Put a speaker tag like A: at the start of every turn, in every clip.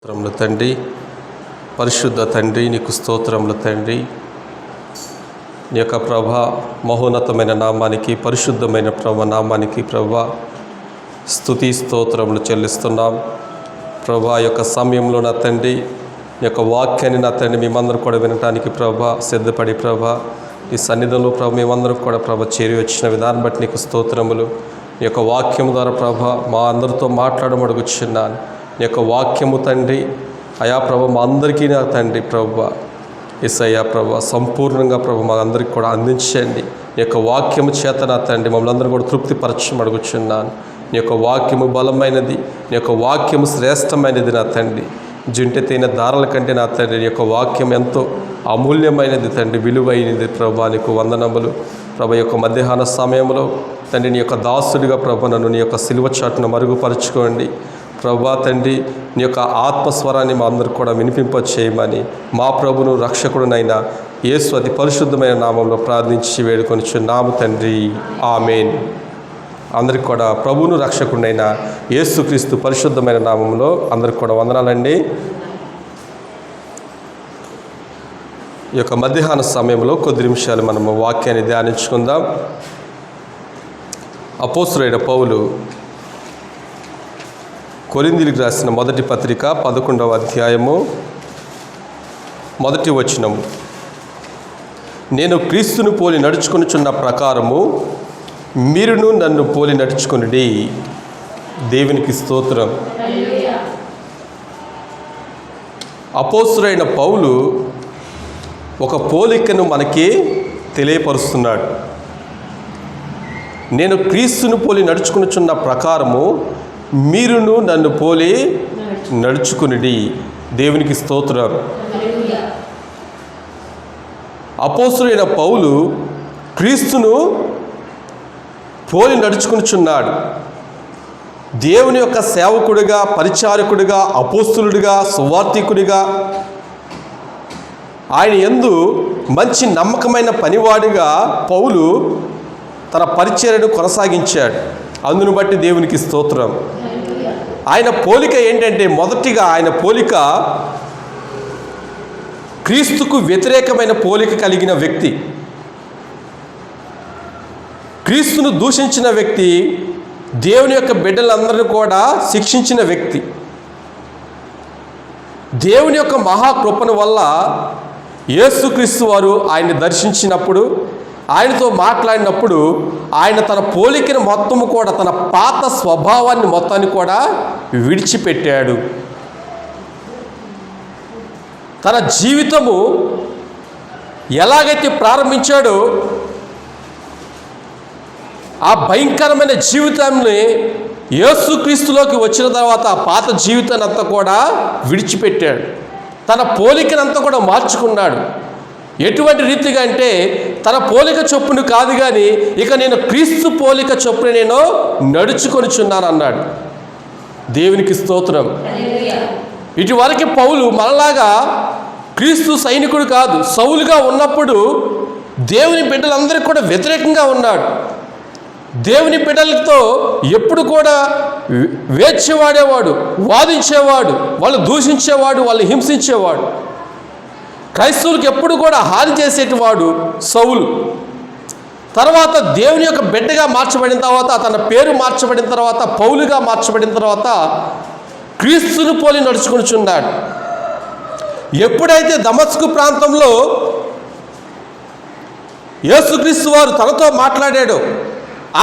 A: స్తోత్రములు తండ్రి, పరిశుద్ధ తండ్రి, నీకు స్తోత్రములు తండ్రి. నీ యొక్క ప్రభా మహోన్నతమైన నామానికి, పరిశుద్ధమైన నామానికి ప్రభా స్తుతి స్తోత్రములు చెల్లిస్తున్నాం. ప్రభా యొక్క సమయంలో నా తండ్రి, నీ యొక్క వాక్యాన్ని నా తండ్రి మేమందరం కూడా వినటానికి ప్రభా సిద్ధపడి ప్రభా ఈ సన్నిధిలో ప్రభా మేమందరం కూడా ప్రభా చేరి వచ్చిన విధానం బట్టి నీకు స్తోత్రములు. నీ యొక్క వాక్యం ద్వారా ప్రభా మా అందరితో మాట్లాడమడుగుచున్నాను. నీ యొక్క వాక్యము తండ్రి అయా ప్రభ మా అందరికీ నా తండ్రి ప్రభు యేసయ్యా ప్రభు సంపూర్ణంగా ప్రభు మా అందరికీ కూడా అందించండి. నీ యొక్క వాక్యము చేత నా తండ్రి మమ్మల్ని అందరూ కూడా తృప్తిపరచం అడుగుచున్నాను. నీ యొక్క వాక్యము బలమైనది, నీ యొక్క వాక్యము శ్రేష్టమైనది నా తండ్రి. జుంటె తేనె దారాల కంటే నా తండ్రి నీ యొక్క వాక్యం ఎంతో అమూల్యమైనది తండ్రి, విలువైనది ప్రభా. నీకు వందనములు ప్రభు. యొక్క మధ్యాహ్న సమయంలో తండ్రి నీ యొక్క దాసుడిగా ప్రభు నన్ను నీ యొక్క సిలువ చాటును మరుగుపరుచుకోండి ప్రభా తండ్రి. నీ యొక్క ఆత్మస్వరాన్ని మా అందరికి కూడా వినిపింపచేయమని మా ప్రభును రక్షకుడునైనా యేసు అతి పరిశుద్ధమైన నామంలో ప్రార్థించి వేడుకొనిచున్నాము తండ్రి, ఆమేన్. అందరికి కూడా ప్రభువును రక్షకుడైన యేసుక్రీస్తు పరిశుద్ధమైన నామంలో అందరికి కూడా వందనాలండి. ఈ యొక్క మధ్యాహ్న సమయంలో కొద్ది నిమిషాలు మనము వాక్యాన్ని ధ్యానించుకుందాం. అపోస్తలుడైన పౌలు కొరింథీయులకు రాసిన మొదటి పత్రిక 11వ అధ్యాయము 1వ వచనము. నేను క్రీస్తును పోలి నడుచుకొనుచున్న ప్రకారము మీరును నన్ను పోలి నడుచుకొనుడి. దేవునికి స్తోత్రం. అపోస్తలుడైన పౌలు ఒక పోలికను మనకి తెలియపరుస్తున్నాడు. నేను క్రీస్తును పోలి నడుచుకొనుచున్న ప్రకారము మీరును నన్ను పోలి నడుచుకునిడి. దేవునికి స్తోత్రం. అపోస్తలుడైన పౌలు క్రీస్తును పోలి నడుచుకునిచున్నాడు. దేవుని యొక్క సేవకుడిగా, పరిచారకుడిగా, అపోస్తలుడిగా, సువార్తికుడిగా, ఆయన యందు మంచి నమ్మకమైన పనివాడిగా పౌలు తన పరిచర్యను కొనసాగించాడు. అందును బట్టి దేవునికి స్తోత్రం. ఆయన పోలిక ఏంటంటే, మొదటిగా ఆయన పోలిక క్రీస్తుకు వ్యతిరేకమైన పోలిక కలిగిన వ్యక్తి. క్రీస్తును దూషించిన వ్యక్తి, దేవుని యొక్క బిడ్డలందరినీ కూడా శిక్షించిన వ్యక్తి. దేవుని యొక్క మహాకృపను వల్ల యేసుక్రీస్తు వారు ఆయన్ని దర్శించినప్పుడు, ఆయనతో మాట్లాడినప్పుడు ఆయన తన పోలికను మొత్తము కూడా, తన పాత స్వభావాన్ని మొత్తాన్ని కూడా విడిచిపెట్టాడు. తన జీవితము ఎలాగైతే ప్రారంభించాడో ఆ భయంకరమైన జీవితాన్ని యేసుక్రీస్తులోకి వచ్చిన తర్వాత ఆ పాత జీవితాన్ని అంతా కూడా విడిచిపెట్టాడు. తన పోలికనంతా కూడా మార్చుకున్నాడు. ఎటువంటి రీతిగా అంటే, తన పోలిక చొప్పును కాదు కానీ ఇక నేను క్రీస్తు పోలిక చొప్పున నేను నడుచుకొనిచున్నాను అన్నాడు. దేవునికి స్తోత్రం. ఇటువరకు పౌలు మనలాగా క్రీస్తు సైనికుడు కాదు, సౌలుగా ఉన్నప్పుడు దేవుని బిడ్డలందరికీ కూడా వ్యతిరేకంగా ఉన్నాడు. దేవుని బిడ్డలతో ఎప్పుడు కూడా వేర్చేవాడేవాడు, వాదించేవాడు, వాళ్ళు దూషించేవాడు, వాళ్ళు హింసించేవాడు. క్రైస్తవులకు ఎప్పుడు కూడా హాని చేసేటివాడు సౌలు. తర్వాత దేవుని యొక్క బిడ్డగా మార్చబడిన తర్వాత, తన పేరు మార్చబడిన తర్వాత, పౌలుగా మార్చబడిన తర్వాత క్రీస్తును పోలి నడుచుకొనిచున్నాడు. ఎప్పుడైతే దమస్కు ప్రాంతంలో యేసుక్రీస్తు వారు తనతో మాట్లాడాడో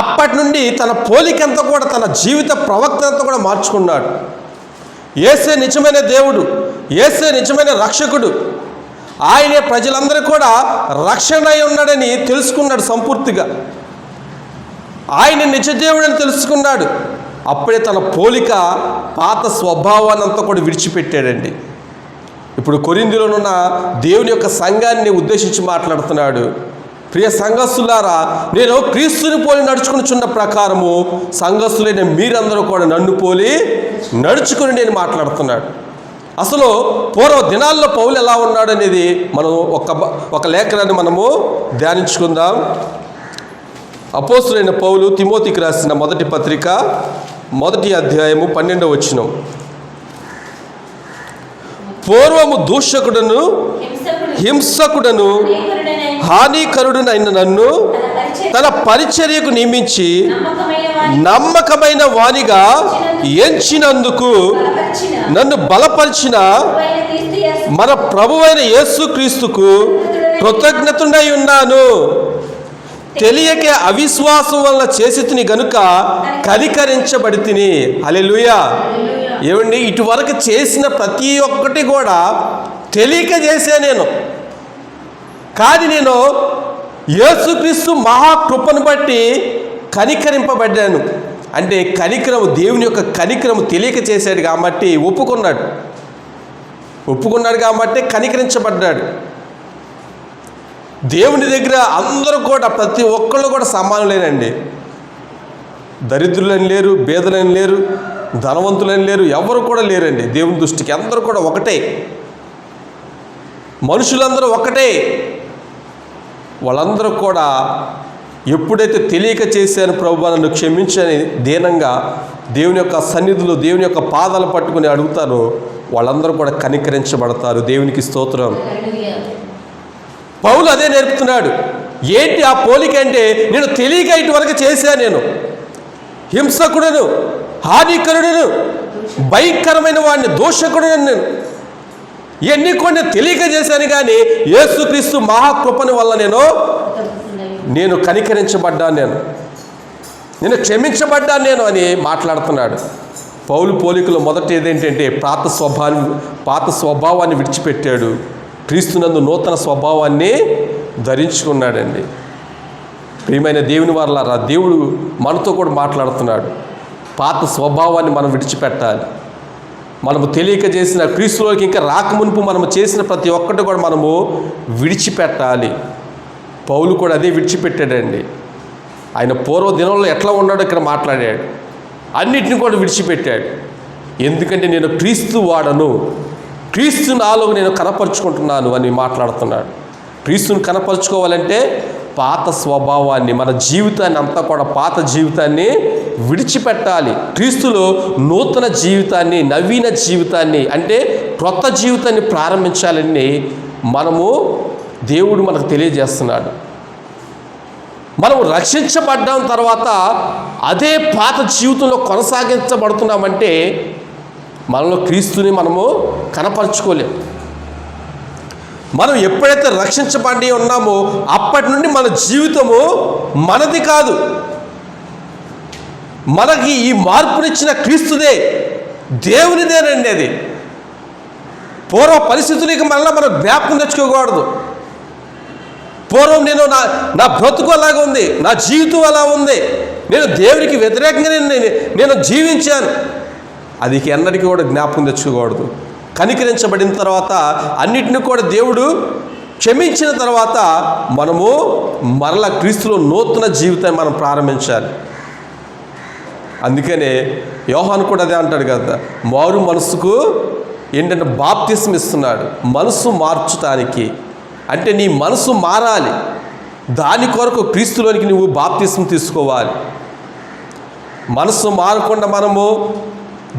A: అప్పటి నుండి తన పోలికంతా కూడా, తన జీవిత ప్రవక్త అంతా కూడా మార్చుకున్నాడు. యేసే నిజమైన దేవుడు, యేసే నిజమైన రక్షకుడు, ఆయనే ప్రజలందరూ కూడా రక్షణ అయి ఉన్నాడని తెలుసుకున్నాడు సంపూర్తిగా. ఆయన నిజదేవుడని తెలుసుకున్నాడు. అప్పుడే తన పోలిక, పాత స్వభావాన్ని అంతా కూడా విడిచిపెట్టాడండి. ఇప్పుడు కొరింథీలోనున్న దేవుని యొక్క సంఘాన్ని ఉద్దేశించి మాట్లాడుతున్నాడు. ప్రియ సంఘస్థులారా, నేను క్రీస్తుని పోలి నడుచుకునిచున్న ప్రకారము సంఘస్థులైన మీరందరూ కూడా నన్ను పోలి నడుచుకుని నేను మాట్లాడుతున్నాడు. అసలు పూర్వ దినాల్లో పౌలు ఎలా ఉన్నాడు అనేది మనం ఒక లేఖనాన్ని మనము ధ్యానించుకుందాం. అపోస్తలుడైన పౌలు తిమోతికి రాసిన మొదటి పత్రిక 1వ అధ్యాయము 12వ వచనం. పూర్వము దూషకుడను హింసకుడను హానికరుడునైన నన్ను తన పరిచర్యకు నియమించి నమ్మకమైన వానిగా ఎంచినందుకు నన్ను బలపరిచిన మన ప్రభువైన యేసుక్రీస్తుకు కృతజ్ఞతుడై ఉన్నాను. తెలియకే అవిశ్వాసం వల్ల చేసితిని గనుక కనికరించబడి తిని. హల్లెలూయా. ఏమండి, ఇటువరకు చేసిన ప్రతి ఒక్కటి కూడా తెలియక చేసే నేను, కానీ నేను యేసుక్రీస్తు మహాకృపను బట్టి కనికరింపబడ్డాను. అంటే కనికరము, దేవుని యొక్క కనికరము తెలియక చేశాడు కాబట్టి ఒప్పుకున్నాడు కాబట్టి కనికరించబడ్డాడు. దేవుని దగ్గర అందరూ కూడా, ప్రతి ఒక్కళ్ళు కూడా సమానులేనండి. దరిద్రులని లేరు, బేదలని లేరు, ధనవంతులని లేరు, ఎవరు కూడా లేరండి. దేవుని దృష్టికి అందరూ కూడా ఒకటే, మనుషులందరూ ఒకటే. వాళ్ళందరూ కూడా ఎప్పుడైతే తెలియక చేశాను ప్రభువా నన్ను క్షమించని దీనంగా దేవుని యొక్క సన్నిధిలో దేవుని యొక్క పాదాలు పట్టుకుని అడుగుతారో వాళ్ళందరూ కూడా కనికరించబడతారు. దేవునికి స్తోత్రం. పౌలు అదే నేర్పుతున్నాడు. ఏంటి ఆ పోలిక అంటే, నేను తెలియక ఇటువరకు చేశాను, నేను హింసకుడను, హానికరుడను, భయంకరమైన వాడిని, దోషకుడను, ఇవన్నీ కొన్ని తెలియక చేశాను. కానీ యేసుక్రీస్తు మహాకృపని వల్ల నేను కనికరించబడ్డాను, నేను క్షమించబడ్డాను నేను అని మాట్లాడుతున్నాడు. పౌలు పోలికలో మొదటి ఏదేంటంటే పాత స్వభావాన్ని విడిచిపెట్టాడు, క్రీస్తునందు నూతన స్వభావాన్ని ధరించుకున్నాడండి. ప్రియమైన దేవుని వారలారా, దేవుడు మనతో కూడా మాట్లాడుతున్నాడు. పాత స్వభావాన్ని మనం విడిచిపెట్టాలి. మనము తెలియక చేసిన, క్రీస్తులోకి ఇంకా రాకమునుపు మనము చేసిన ప్రతి ఒక్కటి కూడా మనము విడిచిపెట్టాలి. పౌలు కూడా అదే విడిచిపెట్టాడండి. ఆయన పూర్వ దినంలో ఎట్లా ఉన్నాడో ఇక్కడ మాట్లాడాడు. అన్నిటిని కూడా విడిచిపెట్టాడు. ఎందుకంటే నేను క్రీస్తు వాడను, క్రీస్తు నాలో నేను కనపరుచుకుంటున్నాను అని మాట్లాడుతున్నాడు. క్రీస్తుని కనపరుచుకోవాలంటే పాత స్వభావాన్ని, మన జీవితాన్ని అంతా కూడా పాత జీవితాన్ని విడిచిపెట్టాలి. క్రీస్తులో నూతన జీవితాన్ని, నవీన జీవితాన్ని, అంటే క్రొత్త జీవితాన్ని ప్రారంభించాలని దేవుడు మనకు తెలియజేస్తున్నాడు. మనం రక్షించబడ్డాం తర్వాత అదే పాత జీవితంలో కొనసాగించబడుతున్నామంటే మనలో క్రీస్తుని మనము కనపరుచుకోలేం. మనం ఎప్పుడైతే రక్షించబడి ఉన్నామో అప్పటి నుండి మన జీవితము మనది కాదు, మనకి ఈ మార్పునిచ్చిన క్రీస్తుదే, దేవునిదేనండి. అది పూర్వ పరిస్థితులకి మళ్ళీ మనం జ్ఞాపకం తెచ్చుకోకూడదు. పూర్వం నా బ్రతుకు అలాగ ఉంది, నా జీవితం అలా ఉంది, నేను దేవునికి వ్యతిరేకంగా నేను జీవించాను, అది ఎన్నటికీ కూడా జ్ఞాపకం తెచ్చుకోకూడదు. కనికరించబడిన తర్వాత, అన్నిటిని కూడా దేవుడు క్షమించిన తర్వాత మనము మరలా క్రీస్తులో నూతన జీవితాన్ని మనం ప్రారంభించాలి. అందుకనే యోహాను కూడా అదే అంటాడు కదా, మారు మనసుకు ఏంటంటే బాప్తిస్మ ఇస్తున్నాడు, మనసు మార్చటానికి. అంటే నీ మనసు మారాలి, దాని కొరకు క్రీస్తులోనికి నువ్వు బాప్తిస్మ తీసుకోవాలి. మనసు మారకుండా మనము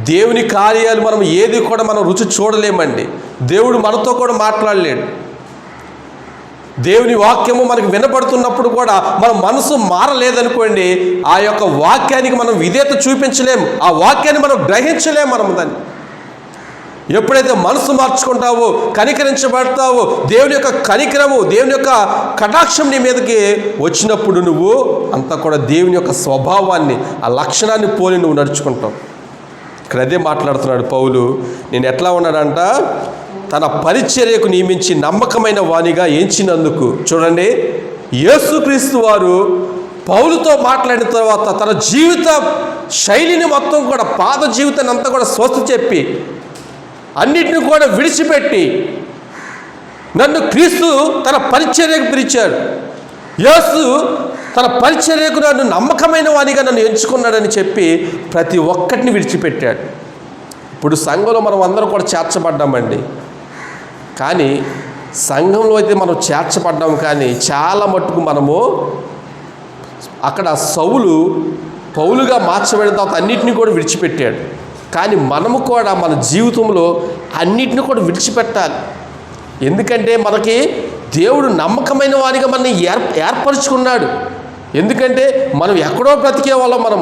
A: దేవుని కార్యాలు మనం ఏది కూడా మనం రుచి చూడలేమండి. దేవుడు మనతో కూడా మాట్లాడలేడు. దేవుని వాక్యము మనకు వినపడుతున్నప్పుడు కూడా మన మనసు మారలేదనుకోండి, ఆ యొక్క వాక్యానికి మనం విధేయత చూపించలేము, ఆ వాక్యాన్ని మనం గ్రహించలేము. మనం దాన్ని ఎప్పుడైతే మనసు మార్చుకుంటావో, కనికరించబడతావో, దేవుని యొక్క కనికరము, దేవుని యొక్క కటాక్షం నీ మీదకి వచ్చినప్పుడు నువ్వు అంతా కూడా దేవుని యొక్క స్వభావాన్ని, ఆ లక్షణాన్ని పోలి నువ్వు నడుచుకుంటావు. ఇక్కడ అదే మాట్లాడుతున్నాడు పౌలు. నేను ఎట్లా ఉన్నాడంట, తన పరిచర్యకు నియమించి నమ్మకమైన వానిగా ఎంచినందుకు. చూడండి, యేసుక్రీస్తు వారు పౌలుతో మాట్లాడిన తర్వాత తన జీవిత శైలిని మొత్తం కూడా, పాత జీవితాన్ని అంతా కూడా స్వస్థ చెప్పి, అన్నిటిని కూడా విడిచిపెట్టి నన్ను క్రీస్తు తన పరిచర్యకు పిలిచాడు. యేసు తన పరిచర్యకు నన్ను నమ్మకమైన వానిగా నన్ను ఎంచుకున్నాడని చెప్పి ప్రతి ఒక్కటిని విడిచిపెట్టాడు. ఇప్పుడు సంఘంలో మనం అందరం కూడా చేర్చబడ్డామండి. కానీ సంఘంలో అయితే మనం చేర్చబడ్డాం, కానీ చాలా మట్టుకు మనము అక్కడ పౌలుగా మార్చబడిన తర్వాత అన్నిటినీ కూడా విడిచిపెట్టాడు. కానీ మనము కూడా మన జీవితంలో అన్నిటిని కూడా విడిచిపెట్టాలి. ఎందుకంటే మనకి దేవుడు నమ్మకమైన వారిగా మనల్ని ఏర్పరచుకున్నాడు. ఎందుకంటే మనం ఎక్కడో బ్రతికే వాళ్ళం, మనం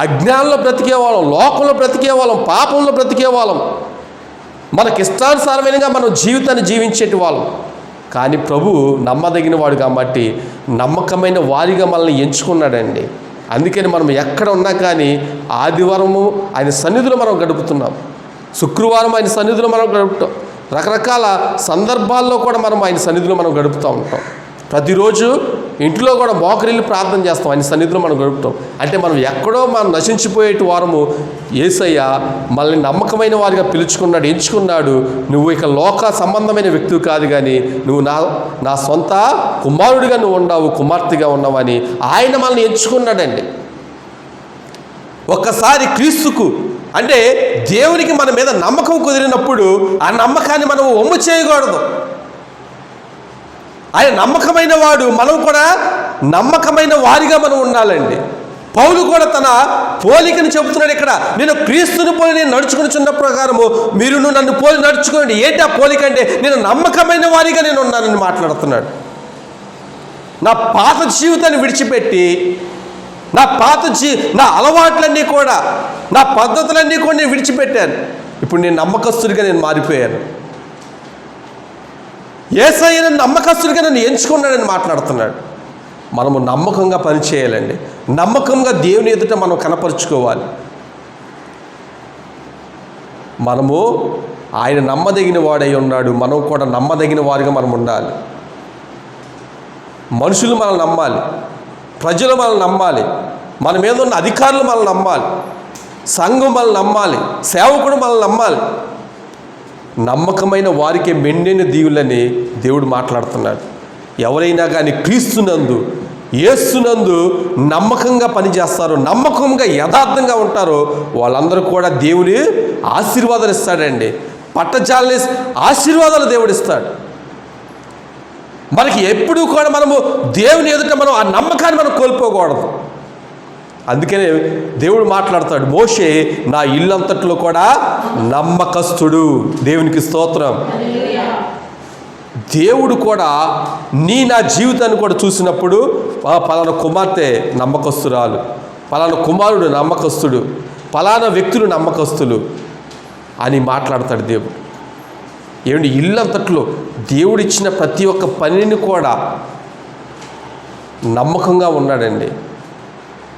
A: అజ్ఞానంలో బ్రతికే వాళ్ళం, లోకంలో బ్రతికే వాళ్ళం, పాపంలో బ్రతికే వాళ్ళం, మనకిష్టానుసారమైనగా మనం జీవితాన్ని జీవించేటి వాళ్ళం. కానీ ప్రభు నమ్మదగిన వాడు కాబట్టి నమ్మకమైన వారిగా మనల్ని ఎంచుకున్నాడండి. అందుకని మనం ఎక్కడ ఉన్నా కానీ ఆదివారము ఆయన సన్నిధిలో మనం గడుపుతున్నాం, శుక్రవారం ఆయన సన్నిధిలో మనం గడుపుతాం, రకరకాల సందర్భాల్లో కూడా మనం ఆయన సన్నిధిలో మనం గడుపుతూ ఉంటాం. ప్రతిరోజు ఇంట్లో కూడా మోకరిల్లి ప్రార్థన చేస్తాం, ఆయన సన్నిధిలో మనం గడుపుతాం. అంటే మనం ఎక్కడో మనం నశించిపోయేటి వారము యేసయ్య మనల్ని నమ్మకమైన వారిగా పిలుచుకున్నాడు, ఎంచుకున్నాడు. నువ్వు ఇక లోక సంబంధమైన వ్యక్తివి కాదు, కానీ నువ్వు నా సొంత కుమారుడిగా నువ్వు ఉన్నావు, కుమార్తెగా ఉన్నావని ఆయన మనల్ని ఎంచుకున్నాడండి. ఒక్కసారి క్రీస్తుకు అంటే దేవునికి మన మీద నమ్మకం కుదిరినప్పుడు ఆ నమ్మకాన్ని మనం వమ్ము చేయకూడదు. ఆయన నమ్మకమైన వాడు, మనం కూడా నమ్మకమైన వారిగా మనం ఉండాలండి. పౌలు కూడా తన పోలికని చెబుతున్నాడు ఇక్కడ. నేను క్రీస్తుని పోలి నేను నడుచుకుని ప్రకారము మీరు నన్ను పోలి నడుచుకోండి. ఏంటి ఆ పోలిక అంటే నేను నమ్మకమైన వారిగా నేను ఉన్నానని మాట్లాడుతున్నాడు. నా పాత జీవితాన్ని విడిచిపెట్టి నా అలవాట్లన్నీ కూడా, నా పద్ధతులన్నీ కూడా నేను విడిచిపెట్టాను. ఇప్పుడు నేను నమ్మకస్తుడిగా నేను మారిపోయాను. యేసయ్య నమ్మకస్తుడిగా నన్ను ఎంచుకున్నాడని మాట్లాడుతున్నాడు. మనము నమ్మకంగా పనిచేయాలండి. నమ్మకంగా దేవుని ఎదుట మనం కనపరుచుకోవాలి. మనము ఆయన నమ్మదగిన వాడై ఉన్నాడు, మనం కూడా నమ్మదగిన వారిగా మనం ఉండాలి. మనుషులు మనల్ని నమ్మాలి, ప్రజలు మనల్ని నమ్మాలి, మన మీద ఉన్న అధికారులు మనల్ని నమ్మాలి, సంఘం మనల్ని నమ్మాలి, సేవకుడు మనల్ని నమ్మాలి. నమ్మకమైన వారికే మెండైన దీవులని దేవుడు మాట్లాడుతున్నాడు. ఎవరైనా కానీ క్రీస్తునందు యేసునందు నమ్మకంగా పనిచేస్తారో, నమ్మకంగా యథార్థంగా ఉంటారో వాళ్ళందరూ కూడా దేవుని ఆశీర్వాదాలు ఇస్తాడండి. పట్టజాలని ఆశీర్వాదాలు దేవుడు ఇస్తాడు. మనకి ఎప్పుడూ కూడా మనము దేవుని ఎదుట మనం ఆ నమ్మకాన్ని మనం కోల్పోకూడదు. అందుకనే దేవుడు మాట్లాడతాడు, మోషే నా ఇల్లంతట్లో కూడా నమ్మకస్తుడు. దేవునికి స్తోత్రం. దేవుడు కూడా నా జీవితాన్ని కూడా చూసినప్పుడు పలానా కుమార్తె నమ్మకస్తురాలు, పలానా కుమారుడు నమ్మకస్తుడు, పలానా వ్యక్తులు నమ్మకస్తులు అని మాట్లాడతాడు దేవుడు. ఏమండి, ఇల్లంతట్లో దేవుడిచ్చిన ప్రతి ఒక్క పనిని కూడా నమ్మకంగా ఉన్నాడండి.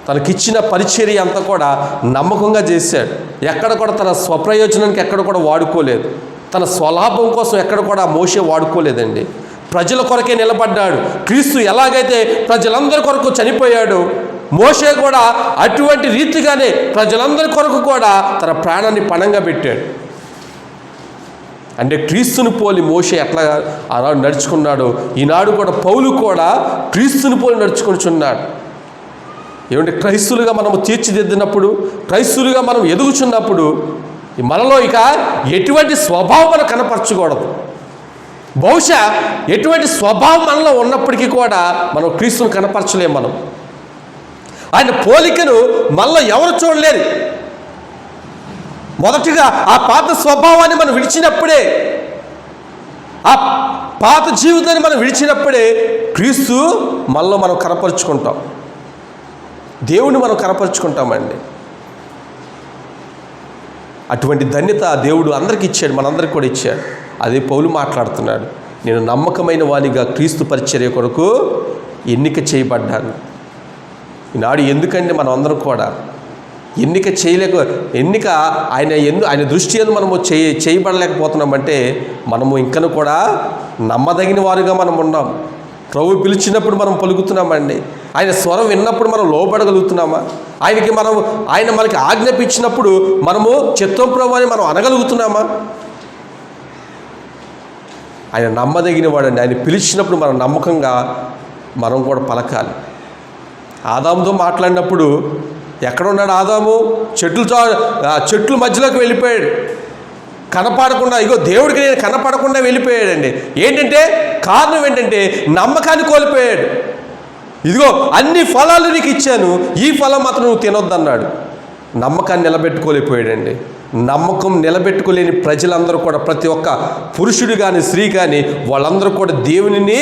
A: తనకిచ్చిన పరిచర్య అంతా కూడా నమ్మకంగా చేశాడు. ఎక్కడ కూడా తన స్వప్రయోజనానికి ఎక్కడ కూడా వాడుకోలేదు, తన స్వలాభం కోసం ఎక్కడ కూడా మోషే వాడుకోలేదండి. ప్రజల కొరకే నిలబడ్డాడు. క్రీస్తు ఎలాగైతే ప్రజలందరి కొరకు చనిపోయాడు, మోషే కూడా అటువంటి రీతిగానే ప్రజలందరి కొరకు కూడా తన ప్రాణాన్ని పణంగా పెట్టాడు. అంటే క్రీస్తుని పోలి మోషే ఎట్లా ఆనాడు నడుచుకున్నాడు, ఈనాడు కూడా పౌలు కూడా క్రీస్తుని పోలి నడుచుకుంటున్నాడు. ఏమంటే క్రైస్తులుగా మనము తీర్చిదిద్దినప్పుడు, క్రైస్తులుగా మనం ఎదుగుచున్నప్పుడు మనలో ఇక ఎటువంటి స్వభావం మనం కనపరచకూడదు. బహుశా ఎటువంటి స్వభావం మనలో ఉన్నప్పటికీ కూడా మనం క్రీస్తుని కనపరచలేము. మనం ఆయన పోలికను మనలో ఎవరు చూడలేరు. మొదటిగా ఆ పాత స్వభావాన్ని మనం విడిచినప్పుడే, ఆ పాత జీవితాన్ని మనం విడిచినప్పుడే క్రీస్తు మనలో మనం కనపరుచుకుంటాం, దేవుని మనం కనపరుచుకుంటామండి. అటువంటి ధన్యత దేవుడు అందరికీ ఇచ్చాడు, మనందరికి కూడా ఇచ్చాడు. అదే పౌలు మాట్లాడుతున్నాడు, నేను నమ్మకమైన వానిగా క్రీస్తు పరిచర్య కొరకు ఎన్నిక చేయబడ్డాను. ఈనాడు ఎందుకంటే మనం అందరం కూడా ఎన్నిక ఆయన దృష్టి ఎందు మనము చేయబడలేకపోతున్నామంటే మనము ఇంకను కూడా నమ్మదగిన వారుగా మనం ఉన్నాం. ప్రభు పిలిచినప్పుడు మనం పలుకుతున్నామండి. ఆయన స్వరం విన్నప్పుడు మనం లోబడగలుగుతున్నామా? ఆయన మనకి ఆజ్ఞాపించినప్పుడు మనము చిత్తం ప్రభు అని మనం అనగలుగుతున్నామా? ఆయన నమ్మదగిన వాడండి. ఆయన పిలిచినప్పుడు మనం నమ్మకంగా మనం కూడా పలకాలి. ఆదాముతో మాట్లాడినప్పుడు ఎక్కడున్నాడు ఆదాము? చెట్లు మధ్యలోకి వెళ్ళిపోయాడు, కనపడకుండా. ఇగో దేవుడికి నేను కనపడకుండా వెళ్ళిపోయాడండి. ఏంటంటే కారణం ఏంటంటే నమ్మకాన్ని కోల్పోయాడు. ఇదిగో అన్ని ఫలాలు నీకు ఇచ్చాను, ఈ ఫలం మాత్రం నువ్వు తినొద్దన్నాడు. నమ్మకాన్ని నిలబెట్టుకోలేకపోయాడండి. నమ్మకం నిలబెట్టుకోలేని ప్రజలందరూ కూడా, ప్రతి ఒక్క పురుషుడు కానీ స్త్రీ కానీ వాళ్ళందరూ కూడా దేవునిని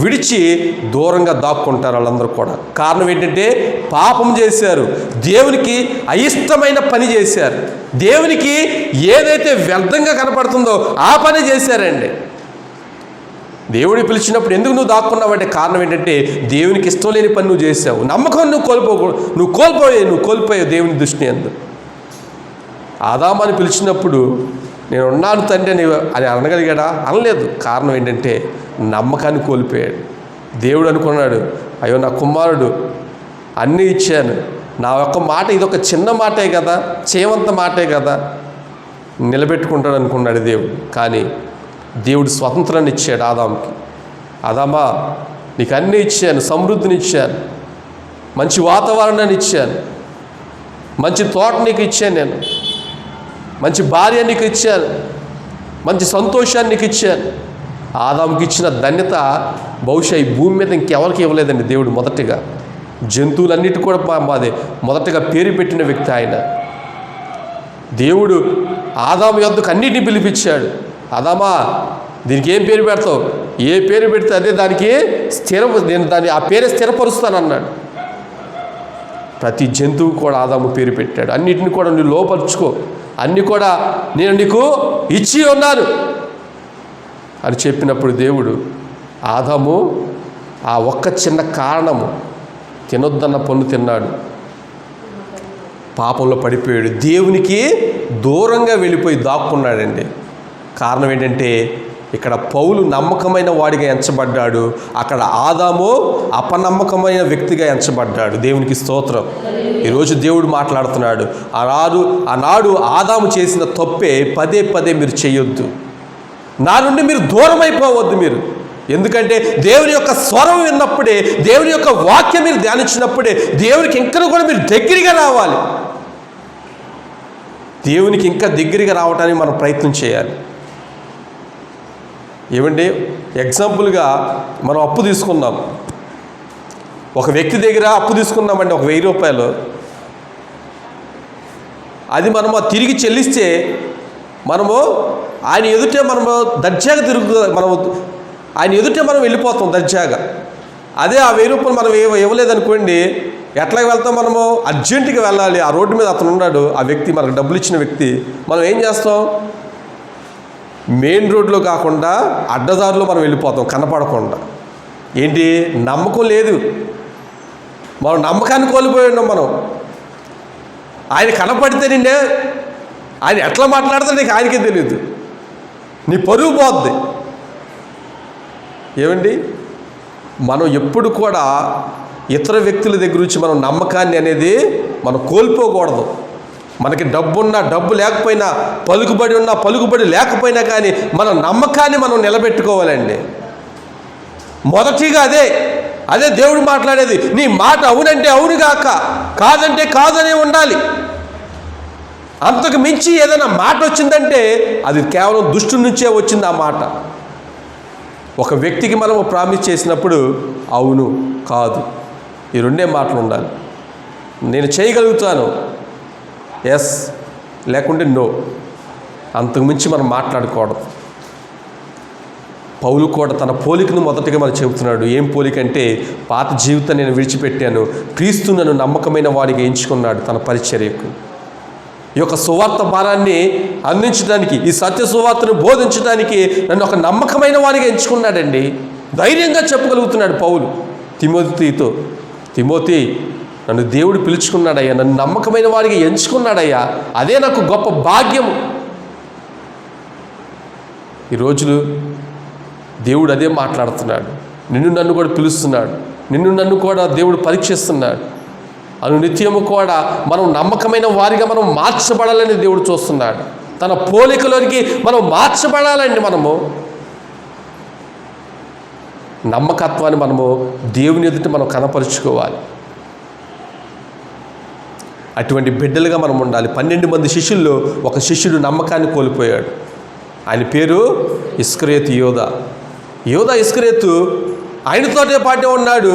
A: విడిచి దూరంగా దాక్కుంటారు. వాళ్ళందరూ కూడా కారణం ఏంటంటే పాపం చేశారు, దేవునికి అయిష్టమైన పని చేశారు, దేవునికి ఏదైతే వ్యర్థంగా కనపడుతుందో ఆ పని చేశారండి. దేవుడు పిలిచినప్పుడు ఎందుకు నువ్వు దాక్కున్నావంటే కారణం ఏంటంటే దేవునికి ఇష్టం లేని పని నువ్వు చేసావు. నమ్మకం నువ్వు కోల్పోయావు దేవుని దృష్టి అందు. ఆదామని పిలిచినప్పుడు నేను ఉన్నాను తండ్రి అని అనగలిగాడా? అనలేదు. కారణం ఏంటంటే నమ్మకాన్ని కోల్పోయాడు. దేవుడు అనుకున్నాడు, అయ్యో నా కుమారుడు అన్నీ ఇచ్చాను, నా యొక్క మాట ఇదొక చిన్న మాటే కదా, చేవంత మాటే కదా, నిలబెట్టుకుంటాడు అనుకున్నాడు దేవుడు. కానీ దేవుడు స్వతంత్రాన్ని ఇచ్చాడు ఆదాముకి. ఆదామా నీకు అన్నీ ఇచ్చాను, సమృద్ధిని ఇచ్చాను, మంచి వాతావరణాన్ని ఇచ్చాను, మంచి తోట నీకు ఇచ్చాను, నేను మంచి భార్య నీకు ఇచ్చాను, మంచి సంతోషాన్ని నీకు ఇచ్చాను. ఆదాముకి ఇచ్చిన ధన్యత బహుశా ఈ భూమి మీద ఇంకెవరికి ఇవ్వలేదండి దేవుడు. మొదటిగా జంతువులన్నిటి కూడా మాదే మొదటగా పేరు పెట్టిన వ్యక్తి ఆయన. దేవుడు ఆదాము యొద్దకు అన్నిటిని పిలిపించాడు. ఆదామా దీనికి ఏం పేరు పెడతావు? ఏ పేరు పెడితే అదే దానికి నేను ఆ పేరే స్థిరపరుస్తానన్నాడు. ప్రతి జంతువు కూడా ఆదాము పేరు పెట్టాడు. అన్నిటిని కూడా నువ్వు లోపరుచుకో, అన్నీ కూడా నేను నీకు ఇచ్చి ఉన్నాను అని చెప్పినప్పుడు దేవుడు ఆదాము ఆ ఒక్క చిన్న కారణము తినొద్దన్న పన్ను తిన్నాడు, పాపంలో పడిపోయాడు, దేవునికి దూరంగా వెళ్ళిపోయి దాక్కున్నాడండి. కారణం ఏంటంటే ఇక్కడ పౌలు నమ్మకమైన వాడిగా ఎంచబడ్డాడు, అక్కడ ఆదాము అపనమ్మకమైన వ్యక్తిగా ఎంచబడ్డాడు. దేవునికి స్తోత్రం. ఈరోజు దేవుడు మాట్లాడుతున్నాడు, ఆనాడు ఆదాము చేసిన తప్పే పదే పదే మీరు చేయొద్దు, నా నుండి మీరు దూరం అయిపోవద్దు మీరు. ఎందుకంటే దేవుని యొక్క స్వరం విన్నప్పుడే, దేవుని యొక్క వాక్యం మీరు ధ్యానించినప్పుడే దేవునికి ఇంకా కూడా మీరు దగ్గరగా రావాలి. దేవునికి ఇంకా దగ్గరగా రావడానికి మనం ప్రయత్నం చేయాలి. ఏమండి, ఎగ్జాంపుల్గా మనం అప్పు తీసుకున్నాం, ఒక వ్యక్తి దగ్గర అప్పు తీసుకున్నామండి, ఒక 1000 రూపాయలు. అది మనము తిరిగి చెల్లిస్తే మనము ఆయన ఎదుటే మనము దర్జాగా ఆయన ఎదుటే మనం వెళ్ళిపోతాం దర్జాగా. అదే ఆ 1000 రూపాయలు మనం ఇవ్వలేదనుకోండి, ఎట్లాగ వెళ్తాం? మనము అర్జెంటుగా వెళ్ళాలి, ఆ రోడ్డు మీద అతను ఉన్నాడు, ఆ వ్యక్తి మనకు డబ్బులు ఇచ్చిన వ్యక్తి. మనం ఏం చేస్తాం? మెయిన్ రోడ్లో కాకుండా అడ్డదారిలో మనం వెళ్ళిపోతాం కనపడకుండా. ఏంటి? నమ్మకం లేదు, మనం నమ్మకాన్ని కోల్పోయి ఉన్నాం. మనం ఆయన కనపడితే నిన్నే ఆయన ఎట్లా మాట్లాడతాడు నీకు ఆయనకే తెలియదు, నీ పరువు పోద్ది. ఏమండి, మనం ఎప్పుడు కూడా ఇతర వ్యక్తుల దగ్గర నుంచి మనం నమ్మకాన్ని అనేది మనం కోల్పోకూడదు. మనకి డబ్బున్నా డబ్బు లేకపోయినా, పలుకుబడి ఉన్నా పలుకుబడి లేకపోయినా కానీ మన నమ్మకాన్ని మనం నిలబెట్టుకోవాలండి. మొదటిగా అదే దేవుడు మాట్లాడేది. నీ మాట అవునంటే అవునుగాక, కాదంటే కాదనే ఉండాలి. అంతకు మించి ఏదైనా మాట వచ్చిందంటే అది కేవలం దుష్టు నుంచే వచ్చింది ఆ మాట. ఒక వ్యక్తికి మనము ప్రామిస్ చేసినప్పుడు అవును కాదు ఈ రెండే మాటలు ఉండాలి. నేను చేయగలుగుతాను, ఎస్, లేకుంటే నో. అంతకుమించి మనం మాట్లాడకూడదు. పౌలు కూడా తన పోలికను మొదటిగా మనం చెబుతున్నాడు. ఏం పోలిక అంటే, పాత జీవితాన్ని నేను విడిచిపెట్టాను, క్రీస్తు నన్ను నమ్మకమైన వాడిగా ఎంచుకున్నాడు తన పరిచర్యకు. ఈ యొక్క సువార్త భారాన్ని అందించడానికి, ఈ సత్య సువార్తను బోధించడానికి నన్ను ఒక నమ్మకమైన వాడిగా ఎంచుకున్నాడండి. ధైర్యంగా చెప్పగలుగుతున్నాడు పౌలు తిమోతితో, తిమోతి నన్ను దేవుడు పిలుచుకున్నాడయ్యా, నన్ను నమ్మకమైన వాడిగా ఎంచుకున్నాడయ్యా, అదే నాకు గొప్ప భాగ్యము. ఈ రోజులు దేవుడు అదే మాట్లాడుతున్నాడు. నిన్ను నన్ను కూడా పిలుస్తున్నాడు, నిన్ను నన్ను కూడా దేవుడు పరీక్షిస్తున్నాడు. నిత్యము కూడా మనం నమ్మకమైన వారిగా మనం మార్చబడాలని దేవుడు చూస్తున్నాడు. తన పోలికలోనికి మనం మార్చబడాలండి. మనము నమ్మకత్వాన్ని మనము దేవుని ఎదుట మనం కనపరుచుకోవాలి. అటువంటి బిడ్డలుగా మనం ఉండాలి. 12 మంది శిష్యుల్లో ఒక శిష్యుడు నమ్మకాన్ని కోల్పోయాడు. ఆయన పేరు ఇస్కరియోతు యోధా ఇస్కరియోతు ఆయనతోటే పాటే ఉన్నాడు.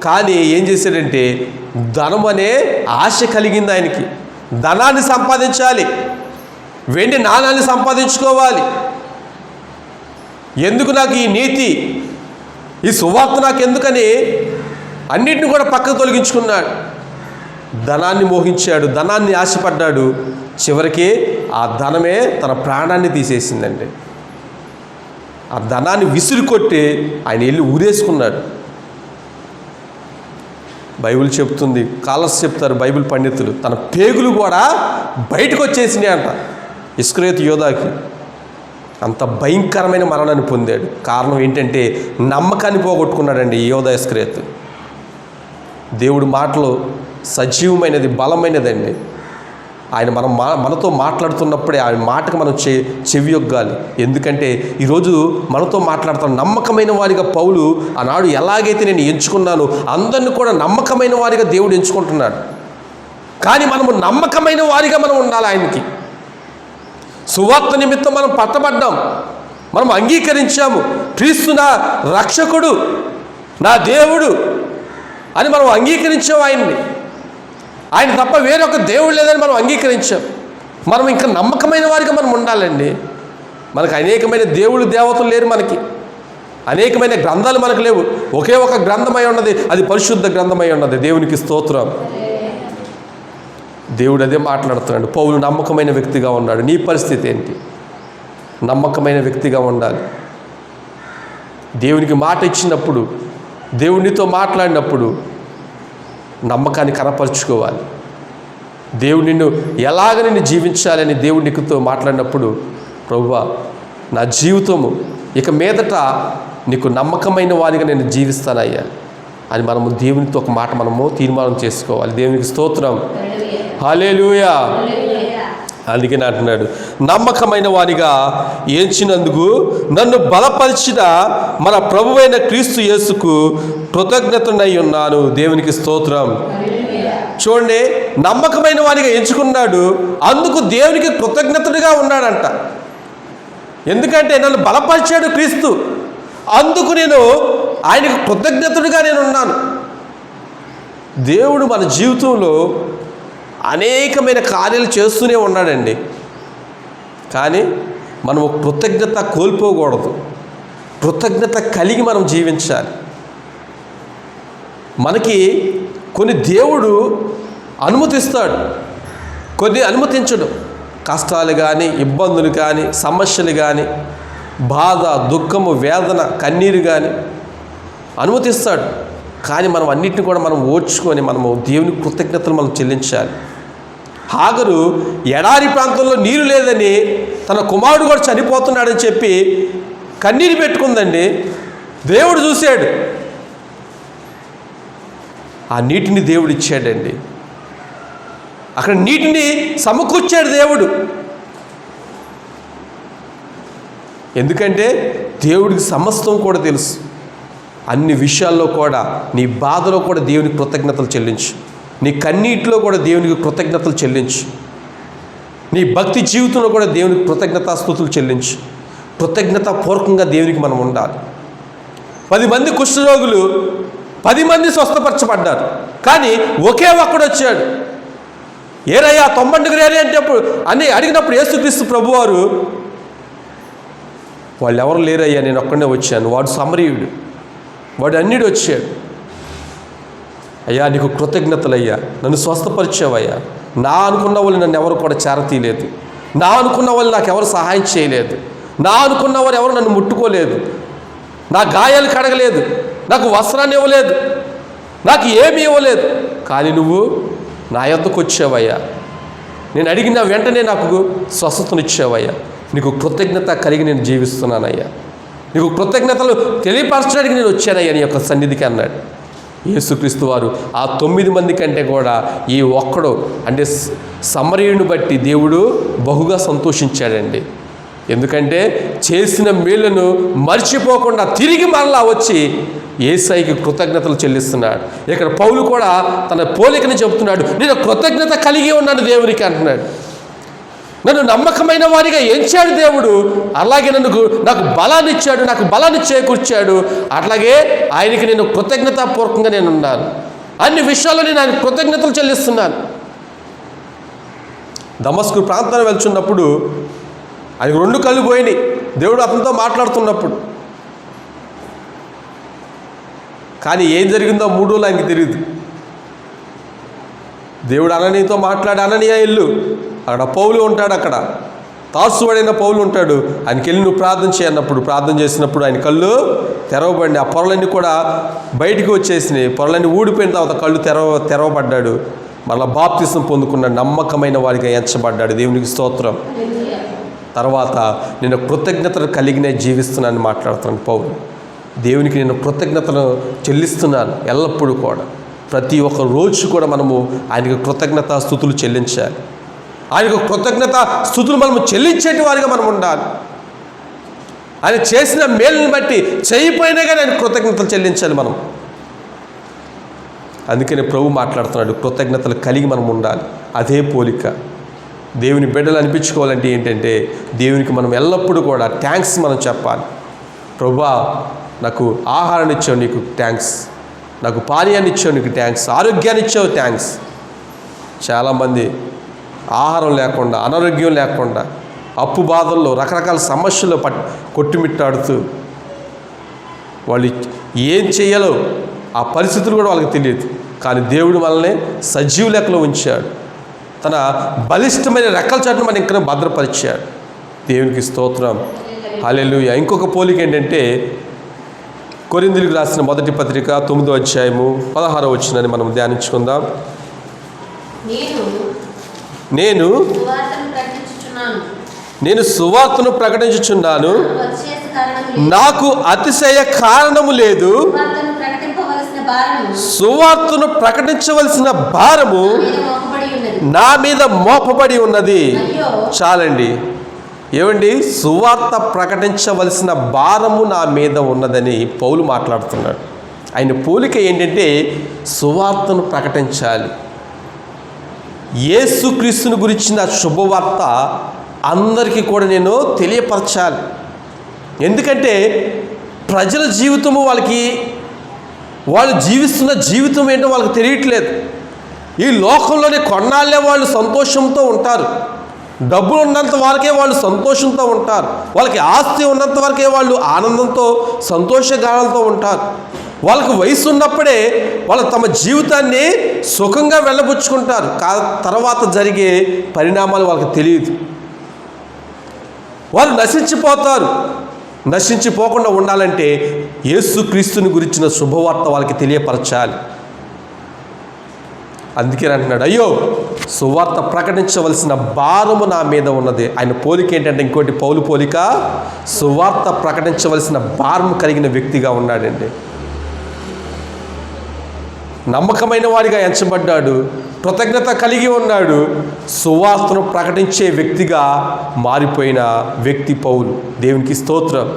A: కానీ ఏం చేశాడంటే ధనం అనే ఆశ కలిగింది ఆయనకి. ధనాన్ని సంపాదించాలి, వెండి నాణాన్ని సంపాదించుకోవాలి. ఎందుకు నాకు ఈ నీతి, ఈ సువార్త నాకు ఎందుకని అన్నిటిని కూడా పక్కకు తొలగించుకున్నాడు. ధనాన్ని మోహించాడు, ధనాన్ని ఆశపడ్డాడు. చివరికి ఆ ధనమే తన ప్రాణాన్ని తీసేసిందండి. ఆ ధనాన్ని విసిరికొట్టి ఆయన వెళ్ళి ఊరేసుకున్నాడు. బైబిల్ చెప్తుంది, కాలర్స్ చెప్తారు, బైబిల్ పండితులు, తన పేగులు కూడా బయటకు వచ్చేసినాయి అంట ఇస్కరియోతు యోధాకి. అంత భయంకరమైన మరణాన్ని పొందాడు. కారణం ఏంటంటే నమ్మకాన్ని పోగొట్టుకున్నాడండి యోధా ఇస్కరియోతు. దేవుడి మాటలు సజీవమైనది, బలమైనదండి. ఆయన మనతో మాట్లాడుతున్నప్పుడే ఆయన మాటకు మనం చెవి యొగ్గాలి. ఎందుకంటే ఈరోజు మనతో మాట్లాడుతున్న నమ్మకమైన వారిగా పౌలు ఆనాడు ఎలాగైతే నేను ఎంచుకున్నానో అందరిని కూడా నమ్మకమైన వారిగా దేవుడు ఎంచుకుంటున్నాడు. కానీ మనము నమ్మకమైన వారిగా మనం ఉండాలి. ఆయనకి సువార్త నిమిత్తం మనం పట్టబడ్డాం, మనం అంగీకరించాము. క్రీస్తు నా రక్షకుడు, నా దేవుడు అని మనం అంగీకరించాం ఆయన్ని. ఆయన తప్ప వేరొక దేవుడు లేదని మనం అంగీకరించాం. మనం ఇంకా నమ్మకమైన వారిగా మనం ఉండాలండి. మనకు అనేకమైన దేవుళ్ళు దేవతలు లేరు, మనకి అనేకమైన గ్రంథాలు మనకు లేవు. ఒకే ఒక గ్రంథమై ఉన్నది, అది పరిశుద్ధ గ్రంథమై ఉన్నది. దేవునికి స్తోత్రం. దేవుడు అదే మాట్లాడుతున్నాడు. పౌలు నమ్మకమైన వ్యక్తిగా ఉన్నాడు. నీ పరిస్థితి ఏంటి? నమ్మకమైన వ్యక్తిగా ఉండాలి. దేవునికి మాట ఇచ్చినప్పుడు, దేవునితో మాట్లాడినప్పుడు నమ్మకాన్ని కనపరుచుకోవాలి. దేవుడు నిన్ను ఎలాగ నిన్ను జీవించాలని దేవుడు నీకుతో మాట్లాడినప్పుడు, ప్రభువా నా జీవితము ఇక మీదట నీకు నమ్మకమైన వారిగా నేను జీవిస్తానయ్యా అని మనము దేవునితో ఒక మాట మనము తీర్మానం చేసుకోవాలి. దేవునికి స్తోత్రం. హల్లెలూయా. అందుకే అంటున్నాడు, నమ్మకమైన వానిగా ఎంచినందుకు నన్ను బలపరిచిన మన ప్రభువైన క్రీస్తు యేసుకు కృతజ్ఞతనై ఉన్నాను. దేవునికి స్తోత్రం. చూడండి, నమ్మకమైన వానిగా ఎంచుకున్నాడు, అందుకు దేవునికి కృతజ్ఞతుడిగా ఉన్నాడంట. ఎందుకంటే నన్ను బలపరిచాడు క్రీస్తు, అందుకు నేను ఆయనకు కృతజ్ఞతుడిగా నేను ఉన్నాను. దేవుడు మన జీవితంలో అనేకమైన కార్యాలు చేస్తూనే ఉన్నాడండి. కానీ మనము కృతజ్ఞత కోల్పోకూడదు. కృతజ్ఞత కలిగి మనం జీవించాలి. మనకి కొన్ని దేవుడు అనుమతిస్తాడు, కొన్ని అనుమతించడు. కష్టాలు కానీ, ఇబ్బందులు కానీ, సమస్యలు కానీ, బాధ, దుఃఖము, వేదన, కన్నీరు కానీ అనుమతిస్తాడు. కానీ మనం అన్నిటిని కూడా మనం ఓర్చుకొని మనము దేవుని కృతజ్ఞతలు మనం చెల్లించాలి. హాగరు ఎడారి ప్రాంతంలో నీరు లేదని తన కుమారుడు కూడా చనిపోతున్నాడని చెప్పి కన్నీరు పెట్టుకుందండి. దేవుడు చూశాడు, ఆ నీటిని దేవుడు ఇచ్చాడండి. అక్కడ నీటిని సమకూర్చాడు దేవుడు. ఎందుకంటే దేవుడికి సమస్తం కూడా తెలుసు. అన్ని విషయాల్లో కూడా, నీ బాధలో కూడా దేవునికి కృతజ్ఞతలు చెల్లించు. నీ కన్నీటిలో కూడా దేవునికి కృతజ్ఞతలు చెల్లించు. నీ భక్తి జీవితంలో కూడా దేవునికి కృతజ్ఞతాస్తుతులు చెల్లించు. కృతజ్ఞతాపూర్వకంగా దేవునికి మనం ఉండాలి. 10 మంది కుష్ఠరోగులు 10 మంది స్వస్థపరచబడ్డారు, కానీ ఒకే ఒక్కడు వచ్చాడు. ఏరయ్యా 90 అంటే అని అడిగినప్పుడు యేసుక్రీస్తు ప్రభువారు, వాళ్ళు ఎవరు లేరయ్యా, నేను ఒక్కడే వచ్చాను. వాడు సమరీయుడు, వాడు అన్నిడు వచ్చాడు. అయ్యా నీకు కృతజ్ఞతలయ్యా, నన్ను స్వస్థపరిచావయ్యా. నా అనుకున్న వాళ్ళు నన్ను ఎవరు కూడా చేరతీయలేదు, నా అనుకున్న వాళ్ళు నాకు ఎవరు సహాయం చేయలేదు, నా అనుకున్న వారు ఎవరు నన్ను ముట్టుకోలేదు, నా గాయాలు కడగలేదు, నాకు వస్త్రాన్ని ఇవ్వలేదు, నాకు ఏమీ ఇవ్వలేదు. కానీ నువ్వు నా యొద్దకు వచ్చావయ్యా, నేను అడిగిన వెంటనే నాకు స్వస్థతనిచ్చావయ్యా. నీకు కృతజ్ఞత కలిగి నేను జీవిస్తున్నానయ్యా, నీకు కృతజ్ఞతలు తెలియపరచడానికి నేను వచ్చానయ్యా నీ యొక్క సన్నిధికి అన్నాడు యేసుక్రీస్తు వారు. ఆ 9 మంది కంటే కూడా ఈ ఒక్కడు అంటే సమరయుని బట్టి దేవుడు బహుగా సంతోషించాడండి. ఎందుకంటే చేసిన మేలును మర్చిపోకుండా తిరిగి మరలా వచ్చి యేసయ్యకి కృతజ్ఞతలు చెల్లిస్తున్నాడు. ఇక్కడ పౌలు కూడా తన పోలికని చెబుతున్నాడు, నేను కృతజ్ఞత కలిగి ఉన్నాను దేవునికి అంటున్నాడు. నన్ను నమ్మకమైన వారిగా ఎంచాడు దేవుడు, అలాగే నాకు బలాన్ని ఇచ్చాడు, నాకు బలాన్ని చేకూర్చాడు. అట్లాగే ఆయనకి నేను కృతజ్ఞతాపూర్వకంగా నేను ఉన్నాను. అన్ని విషయాల్లో నేను ఆయన కృతజ్ఞతలు చెల్లిస్తున్నాను. దమస్కు ప్రాంతాన్ని వెళ్తున్నప్పుడు ఆయనకు 2 కళ్ళు పోయినాయి. దేవుడు అతనితో మాట్లాడుతున్నప్పుడు. కానీ ఏం జరిగిందో 3 రోజులు ఆయనకి తెలియదు. దేవుడు అననీయతో మాట్లాడి, అననీయ ఇల్లు అక్కడ పౌలు ఉంటాడు, అక్కడ తార్సువాడైన పౌలు ఉంటాడు. ఆయనకి వెళ్ళి నువ్వు ప్రార్థన చేయన్నప్పుడు, ప్రార్థన చేసినప్పుడు ఆయన కళ్ళు తెరవబడి ఆ పొరలన్నీ కూడా బయటికి వచ్చేసినాయి. పొరలన్నీ ఊడిపోయిన తర్వాత కళ్ళు తెరవబడ్డాడు. మళ్ళీ బాప్తిసం పొందుకున్న నమ్మకమైన వాడిగా ఎంచబడ్డాడు. దేవునికి స్తోత్రం. తర్వాత నేను కృతజ్ఞతలు కలిగిన జీవిస్తున్నానని మాట్లాడుతున్నాను పౌలు. దేవునికి నేను కృతజ్ఞతను చెల్లిస్తున్నాను ఎల్లప్పుడూ కూడా. ప్రతి ఒక్క రోజు కూడా మనము ఆయనకు కృతజ్ఞత స్తుతులు చెల్లించాలి. ఆయనకు కృతజ్ఞత స్తుతులు మనము చెల్లించేటి వారిగా మనం ఉండాలి. ఆయన చేసిన మేలుని బట్టి చేయిపోయినా కానీ ఆయన కృతజ్ఞతలు చెల్లించాలి మనం. అందుకని ప్రభు మాట్లాడుతున్నాడు, కృతజ్ఞతలు కలిగి మనం ఉండాలి. అదే పోలిక దేవుని బిడ్డలు అనిపించుకోవాలంటే ఏంటంటే, దేవునికి మనం ఎల్లప్పుడూ కూడా థ్యాంక్స్ మనం చెప్పాలి. ప్రభువా, నాకు ఆహారాన్ని ఇచ్చావు, నీకు థ్యాంక్స్. నాకు పానీయాన్ని ఇచ్చావు, నీకు థ్యాంక్స్. ఆరోగ్యాన్ని ఇచ్చావు, థ్యాంక్స్. చాలామంది ఆహారం లేకుండా, అనారోగ్యం లేకుండా, అప్పు బాధల్లో, రకరకాల సమస్యల్లో కొట్టుమిట్టాడుతూ వాళ్ళు ఏం చేయాలో ఆ పరిస్థితులు కూడా వాళ్ళకి తెలియదు. కానీ దేవుడు మనల్ని సజీవ లెక్కలో ఉంచాడు. తన బలిష్టమైన రెక్కల చాటును మనం ఇంకా భద్రపరిచాడు. దేవునికి స్తోత్రం. హల్లెలూయా. ఇంకొక పోలిక ఏంటంటే, కొరింథీయులకు రాసిన మొదటి పత్రిక 9వ అధ్యాయము 16వ వచనాన్ని మనం ధ్యానించుకుందాం. నేను సువార్తను ప్రకటించుచున్నాను, నాకు అతిశయ కారణము లేదు. సువార్తను ప్రకటించవలసిన భారము నా మీద మోపబడి ఉన్నది. చాలండి. ఏమండి, సువార్త ప్రకటించవలసిన భారము నా మీద ఉన్నదని పౌలు మాట్లాడుతున్నాడు. ఆయన పోలిక ఏంటంటే, సువార్తను ప్రకటించాలి. యేసుక్రీస్తుని గురించిన శుభవార్త అందరికీ కూడా నేను తెలియపరచాలి. ఎందుకంటే ప్రజల జీవితము వాళ్ళు జీవిస్తున్న జీవితం ఏంటో వాళ్ళకి తెలియట్లేదు. ఈ లోకంలోనే కొన్నాళ్ళే వాళ్ళు సంతోషంతో ఉంటారు. డబ్బులు ఉన్నంత వరకే వాళ్ళు సంతోషంతో ఉంటారు. వాళ్ళకి ఆస్తి ఉన్నంత వరకే వాళ్ళు ఆనందంతో సంతోషగానంతో ఉంటారు. వాళ్ళకు వయసు ఉన్నప్పుడే వాళ్ళు తమ జీవితాన్ని సుఖంగా వెళ్ళబుచ్చుకుంటారు. తర్వాత జరిగే పరిణామాలు వాళ్ళకి తెలియదు. వాళ్ళు నశించిపోతారు. నశించిపోకుండా ఉండాలంటే యేసుక్రీస్తుని గురించిన శుభవార్త వాళ్ళకి తెలియపరచాలి. అందుకే అంటున్నాడు, అయ్యో సువార్త ప్రకటించవలసిన భారము నా మీద ఉన్నది. ఆయన పోలిక ఏంటంటే, ఇంకోటి పౌలు పోలిక, సువార్త ప్రకటించవలసిన భారము కలిగిన వ్యక్తిగా ఉన్నాడండి. నమ్మకమైన వాడిగా ఎంచబడ్డాడు. కృతజ్ఞత కలిగి ఉన్నాడు. సువార్తను ప్రకటించే వ్యక్తిగా మారిపోయిన వ్యక్తి పౌలు. దేవునికి స్తోత్రం.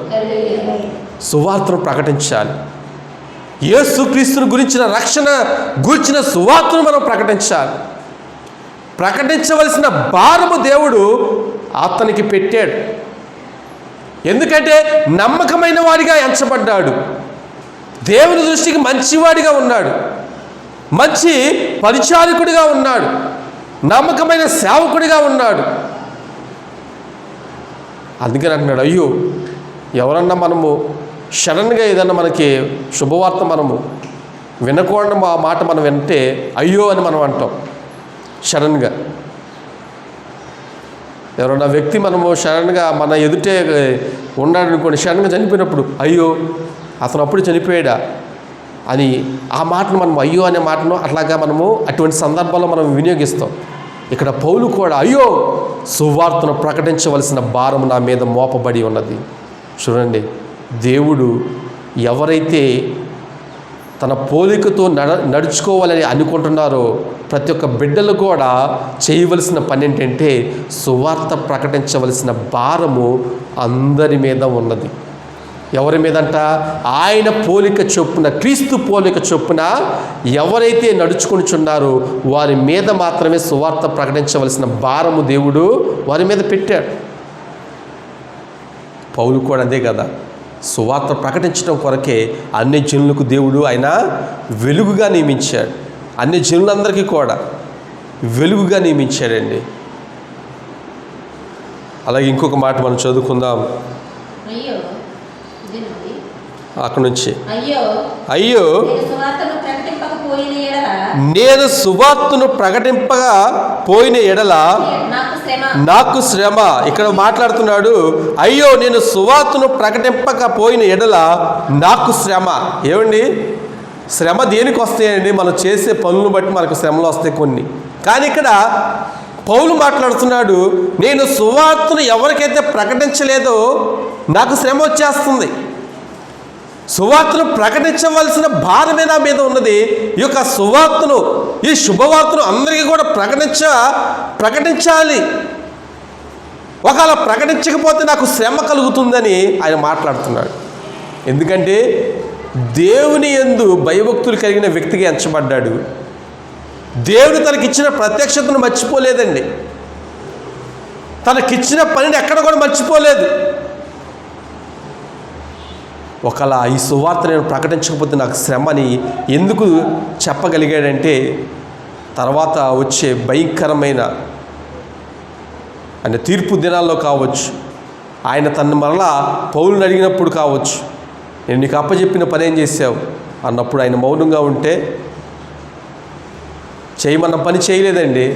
A: సువార్తను ప్రకటించాలి. యేసుక్రీస్తుని గురించిన రక్షణ గురించిన సువార్తను మనం ప్రకటించాలి. ప్రకటించవలసిన భారము దేవుడు అతనికి పెట్టాడు. ఎందుకంటే నమ్మకమైన వాడిగా ఎంచబడ్డాడు. దేవుని దృష్టికి మంచివాడిగా ఉన్నాడు. మంచి పరిచారకుడిగా ఉన్నాడు. నమ్మకమైన సేవకుడిగా ఉన్నాడు. అందుకని అంటున్నాడు, అయ్యో ఎవరన్నా మనము సడన్గా ఏదన్నా మనకి శుభవార్త మనము వినకుండా ఆ మాట మనం వింటే అయ్యో అని మనం అంటాం. సడన్గా ఎవరన్నా వ్యక్తి మనము సడన్గా మన ఎదుటే ఉన్నాడు అనుకోండి, సడన్గా చనిపోయినప్పుడు అయ్యో అతను అప్పుడు చనిపోయాడా అని ఆ మాటను మనం అయ్యో అనే మాటను అట్లాగా మనము అటువంటి సందర్భాల్లో మనం వినియోగిస్తాం. ఇక్కడ పౌలు కూడా అయ్యో సువార్తను ప్రకటించవలసిన భారం నా మీద మోపబడి ఉన్నది. చూడండి, దేవుడు ఎవరైతే తన పోలికతో నడుచుకోవాలని అనుకుంటున్నారో ప్రతి ఒక్క బిడ్డలు కూడా చేయవలసిన పని ఏంటంటే సువార్త ప్రకటించవలసిన భారము అందరి మీద ఉన్నది. ఎవరి మీదంట? ఆయన పోలిక చొప్పున, క్రీస్తు పోలిక చొప్పున ఎవరైతే నడుచుకుంటున్నారో వారి మీద మాత్రమే సువార్త ప్రకటించవలసిన భారము దేవుడు వారి మీద పెట్టాడు. పౌలు కూడా అదే కదా, సువార్త ప్రకటించడం కొరకే అన్ని జనులకు దేవుడు ఆయన వెలుగుగా నియమించాడు. అన్ని జనులందరికీ కూడా వెలుగుగా నియమించాడండి. అలాగే ఇంకొక మాట మనం చదువుకుందాం.
B: అయ్యో ఇదేనండి.
A: అక్కడ నుంచి
B: అయ్యో
A: అయ్యో
B: నేను సువార్తను ప్రకటింపక పోయిన
A: నేను సువార్తను ప్రకటింపగా పోయిన
B: ఎడల
A: ఎడల నాకు శ్రమ. ఇక్కడ మాట్లాడుతున్నాడు, అయ్యో నేను సువార్తను ప్రకటింపక పోయిన ఎడల నాకు శ్రమ. ఏమండి, శ్రమ దేనికి వస్తాయండి? మనం చేసే పనులను బట్టి మనకు శ్రమలు వస్తాయి కొన్ని. కానీ ఇక్కడ పౌలు మాట్లాడుతున్నాడు, నేను సువార్తను ఎవరికైతే ప్రకటించలేదో నాకు శ్రమ వచ్చేస్తుంది. సువార్తను ప్రకటించవలసిన భారమే నా మీద ఉన్నది. ఈ యొక్క సువార్తను, ఈ శుభవార్తను అందరికీ కూడా ప్రకటించాలి. ఒకవేళ ప్రకటించకపోతే నాకు శ్రమ కలుగుతుందని ఆయన మాట్లాడుతున్నాడు. ఎందుకంటే దేవుని యందు భయభక్తులు కలిగిన వ్యక్తిగా ఎంచబడ్డాడు. దేవుడు తనకిచ్చిన ప్రత్యక్షతను మర్చిపోలేదండి. తనకిచ్చిన పనిని ఎక్కడ కూడా మర్చిపోలేదు. ఒకవేళ ఈ సువార్త నేను ప్రకటించకపోతే నాకు శ్రమ అని ఎందుకు చెప్పగలిగాడంటే, తర్వాత వచ్చే భయంకరమైన ఆయన తీర్పు దినాల్లో కావచ్చు, ఆయన తను మరలా పౌలుని అడిగినప్పుడు కావచ్చు, నేను నీకు అప్పచెప్పిన పని ఏం చేశావు అన్నప్పుడు ఆయన మౌనంగా ఉంటే, చేయమన్న పని చేయలేదండి.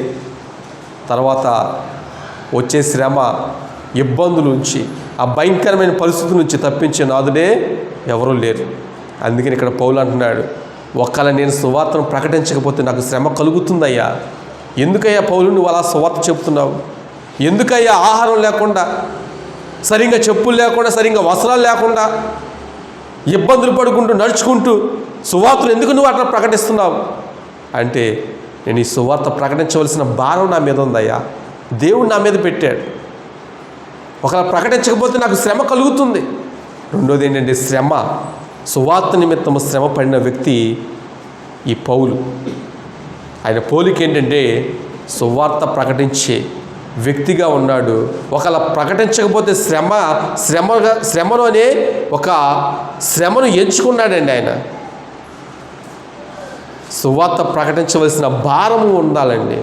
A: తర్వాత వచ్చే శ్రమ, ఇబ్బందుల నుంచి, ఆ భయంకరమైన పరిస్థితుల నుంచి తప్పించే నాదుడే ఎవరూ లేరు. అందుకని ఇక్కడ పౌలు అంటున్నాడు, ఒకవేళ నేను సువార్తను ప్రకటించకపోతే నాకు శ్రమ కలుగుతుందయ్యా. ఎందుకయ్యా పౌలు నువ్వు అలా సువార్త చెప్తున్నావు? ఎందుకయ్యా ఆహారం లేకుండా, సరిగ్గా చెప్పులు లేకుండా, సరిగ్గా వస్త్రాలు లేకుండా, ఇబ్బందులు పడుకుంటూ నడుచుకుంటూ సువార్తను ఎందుకు నువ్వు అట్లా ప్రకటిస్తున్నావు అంటే, నేను ఈ సువార్త ప్రకటించవలసిన భారం నా మీద ఉందయ్యా, దేవుడు నా మీద పెట్టాడు. ఒకవేళ ప్రకటించకపోతే నాకు శ్రమ కలుగుతుంది. రెండోది ఏంటంటే శ్రమ, సువార్త నిమిత్తము శ్రమ పడిన వ్యక్తి ఈ పౌలు. ఆయన పోలిక ఏంటంటే సువార్త ప్రకటించే వ్యక్తిగా ఉన్నాడు. ఒకవేళ ప్రకటించకపోతే శ్రమలోనే ఒక శ్రమను ఎంచుకున్నాడండి ఆయన. సువార్త ప్రకటించవలసిన భారము ఉండాలండి.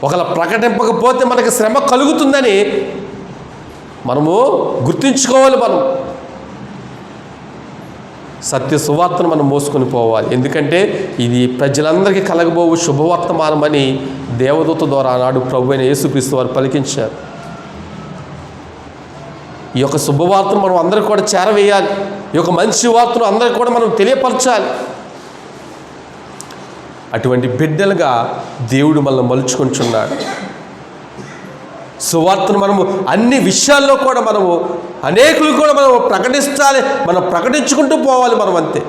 A: ఒకవేళ ప్రకటింపకపోతే మనకి శ్రమ కలుగుతుందని మనము గుర్తుంచుకోవాలి. మనం సత్య సువార్తను మనం మోసుకొని పోవాలి. ఎందుకంటే ఇది ప్రజలందరికీ కలగబోవు శుభవర్తమానమని దేవదూత ద్వారా ఆనాడు ప్రభు అయిన యేసుక్రీస్తు వారు పలికించారు. ఈ యొక్క శుభవార్తను మనం అందరికీ కూడా చేరవేయాలి. ఈ యొక్క మంచి వార్తను అందరికీ కూడా మనం తెలియపరచాలి. అటువంటి బిడ్డలుగా దేవుడు మనల్ని మలుచుకుంటున్నాడు. సువార్తను మనము అన్ని విషయాల్లో కూడా మనము అనేకులు కూడా మనం ప్రకటించాలి, మనం ప్రకటించుకుంటూ పోవాలి. మనం అంతే.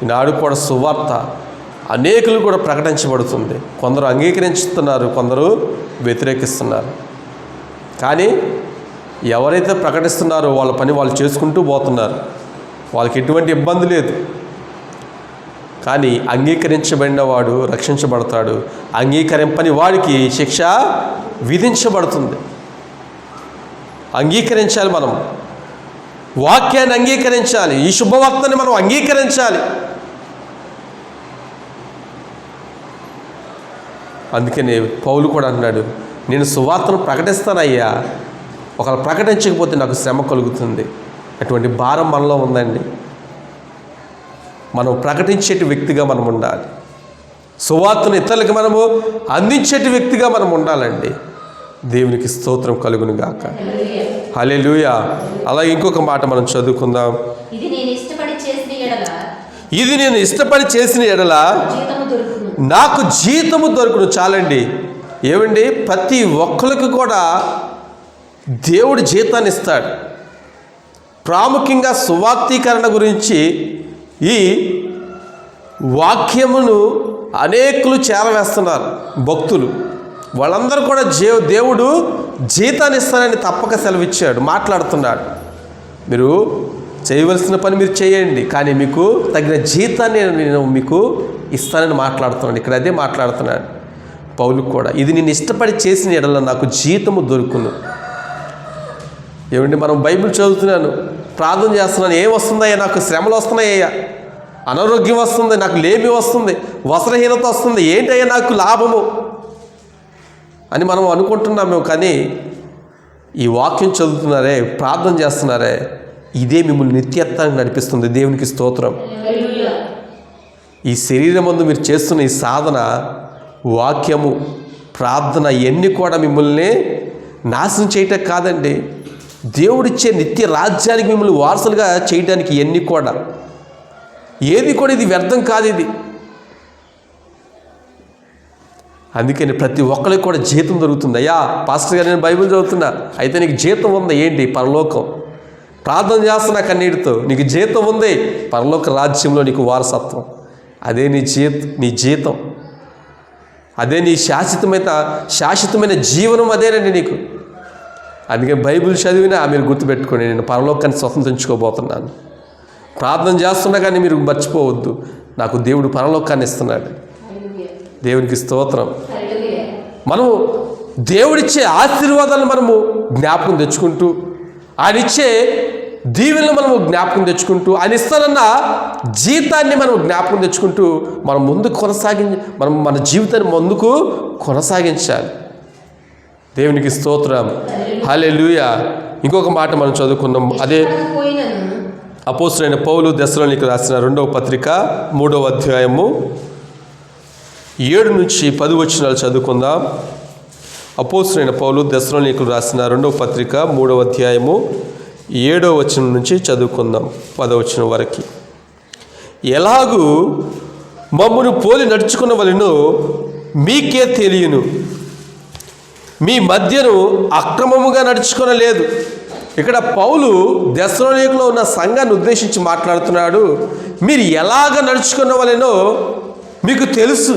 A: ఈనాడు కూడా సువార్త అనేకులు కూడా ప్రకటించబడుతుంది. కొందరు అంగీకరిస్తున్నారు, కొందరు వ్యతిరేకిస్తున్నారు. కానీ ఎవరైతే ప్రకటిస్తున్నారో వాళ్ళ పని వాళ్ళు చేసుకుంటూ పోతున్నారు. వాళ్ళకి ఎటువంటి ఇబ్బంది లేదు. కానీ అంగీకరించబడిన వాడు రక్షించబడతాడు, అంగీకరింపని వాడికి శిక్ష విధించబడుతుంది. అంగీకరించాలి, మనం వాక్యాన్ని అంగీకరించాలి, ఈ శుభవార్తని మనం అంగీకరించాలి. అందుకని పౌలు కూడా అన్నాడు, నేను సువార్తను ప్రకటిస్తానయ్యా, ఒకవేళ ప్రకటించకపోతే నాకు శ్రమ కలుగుతుంది. అటువంటి భారం మనలో ఉందండి. మనం ప్రకటించేటి వ్యక్తిగా మనం ఉండాలి. సువార్తను ఇతరులకు మనము అందించేటి వ్యక్తిగా మనం ఉండాలండి. దేవునికి స్తోత్రం కలుగును గాక. హల్లెలూయా. అలాగే ఇంకొక మాట మనం చదువుకుందాం. ఇది నేను ఇష్టపడి చేసిన ఎడల నాకు జీతము దొరుకును. చాలండి. ఏమండి, ప్రతి ఒక్కరికి కూడా దేవుడు జీతాన్ని ఇస్తాడు. ప్రాముఖ్యంగా సువార్తీకరణ గురించి ఈ వాక్యమును అనేకులు చేరవేస్తున్నారు భక్తులు. వాళ్ళందరూ కూడా దేవుడు జీతాన్ని ఇస్తానని తప్పక సెలవిచ్చాడు, మాట్లాడుతున్నాడు. మీరు చేయవలసిన పని మీరు చేయండి, కానీ మీకు తగిన జీతాన్ని నేను మీకు ఇస్తానని మాట్లాడుతున్నాడు. ఇక్కడ అదే మాట్లాడుతున్నాడు పౌలు కూడా. ఇది నేను ఇష్టపడి చేసిన ఎడల నాకు జీతము దొరుకును. ఏమండి, మనం బైబిల్ చదువుతున్నాను, ప్రార్థన చేస్తున్నాను, ఏం వస్తుందయ్యా, నాకు శ్రమలు వస్తున్నాయ్యా, అనారోగ్యం వస్తుంది, నాకు లేమి వస్తుంది, వస్త్రహీనత వస్తుంది, ఏంటయ్యా నాకు లాభము అని మనం అనుకుంటున్నాము. కానీ ఈ వాక్యం చదువుతున్నారే, ప్రార్థన చేస్తున్నారే, ఇదే మిమ్మల్ని నిత్యత్వానికి నడిపిస్తుంది. దేవునికి స్తోత్రం. ఈ శరీరం ముందు మీరు చేస్తున్న ఈ సాధన, వాక్యము, ప్రార్థన ఇవన్నీ కూడా మిమ్మల్ని నాశనం చేయటం కాదండి, దేవుడిచ్చే నిత్య రాజ్యానికి మిమ్మల్ని వారసులుగా చేయడానికి ఇవన్నీ కూడా, ఏది కూడా ఇది వ్యర్థం కాదు ఇది. అందుకని ప్రతి ఒక్కరికి కూడా జీతం దొరుకుతుంది. అయ్యా పాస్టర్ గారు నేను బైబిల్ చదువుతున్నా, అయితే నీకు జీతం ఉందా? ఏంటి? పరలోకం. ప్రార్థన చేస్తున్నా కన్నీటితో, నీకు జీతం ఉంది, పరలోక రాజ్యంలో నీకు వారసత్వం. అదే నీ జీతం, అదే నీ శాశ్వతమైన జీవనం అదేనండి నీకు. అందుకే బైబిల్ చదివినా మీరు గుర్తుపెట్టుకోండి, నేను పరలోకాన్ని స్వతంత్రించుకోబోతున్నాను. ప్రార్థన చేస్తున్నా కానీ మీరు మర్చిపోవద్దు, నాకు దేవుడు పరలోకాన్ని ఇస్తున్నాడు. దేవునికి స్తోత్రం. మనము దేవుడిచ్చే ఆశీర్వాదాలను మనము జ్ఞాపకం తెచ్చుకుంటూ, ఆయన ఇచ్చే దీవెనలు మనము జ్ఞాపకం తెచ్చుకుంటూ, ఆయన ఇస్తానన్న జీతాన్ని మనం జ్ఞాపకం తెచ్చుకుంటూ మనం ముందుకు మనం మన జీవితాన్ని ముందుకు కొనసాగించాలి. దేవునికి స్తోత్రం. హల్లెలూయా. ఇంకొక మాట మనం చదువుకున్నాం. అదే అపోస్తలుడైన పౌలు దెస్సలోనికీయులకు రాసిన 2వ పత్రిక 3వ అధ్యాయము 7 నుంచి 10 వచనాలు చదువుకుందాం. అపోస్తలుడైన పౌలు దెస్సలోనికీయులకు రాసిన 2వ పత్రిక 3వ అధ్యాయము 7వ వచనం నుంచి చదువుకుందాం 10వ వచనం వరకు. ఎలాగూ మమ్మును పోలి నడుచుకున్న వలెను మీకే తెలియను, మీ మధ్యను అక్రమముగా నడుచుకొనలేదు. ఇక్కడ పౌలు దెస్సలోనికీలో ఉన్న సంఘాన్ని ఉద్దేశించి మాట్లాడుతున్నాడు. మీరు ఎలాగ నడుచుకున్న వలెనో మీకు తెలుసు.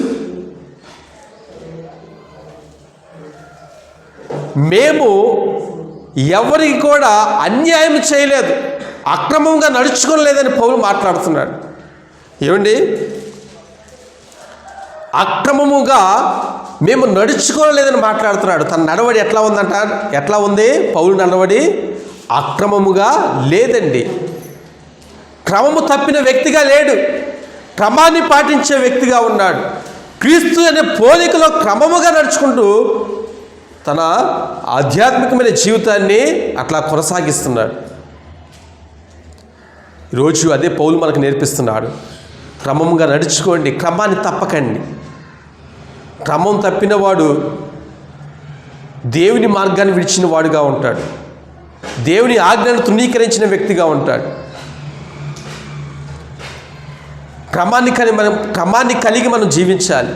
A: మేము ఎవరికి కూడా అన్యాయం చేయలేదు, అక్రమంగా నడుచుకోలేదని పౌలు మాట్లాడుతున్నాడు. ఏమండి, అక్రమముగా మేము నడుచుకోలేదని మాట్లాడుతున్నాడు. తన నడవడి ఎట్లా ఉంది? పౌలు నడవడి అక్రమముగా లేదండి. క్రమము తప్పిన వ్యక్తిగా లేడు, క్రమాన్ని పాటించే వ్యక్తిగా ఉన్నాడు. క్రీస్తు అనే పోలికలో క్రమముగా నడుచుకుంటూ తన ఆధ్యాత్మికమైన జీవితాన్ని అట్లా కొనసాగిస్తున్నాడు. ఈరోజు అదే పౌలు మనకు నేర్పిస్తున్నాడు. క్రమంగా నడుచుకోండి, క్రమాన్ని తప్పకండి. క్రమం తప్పినవాడు దేవుని మార్గాన్ని విడిచిన వాడుగా ఉంటాడు, దేవుని ఆజ్ఞను తృణీకరించిన వ్యక్తిగా ఉంటాడు. క్రమాన్ని కలిగి మనం జీవించాలి.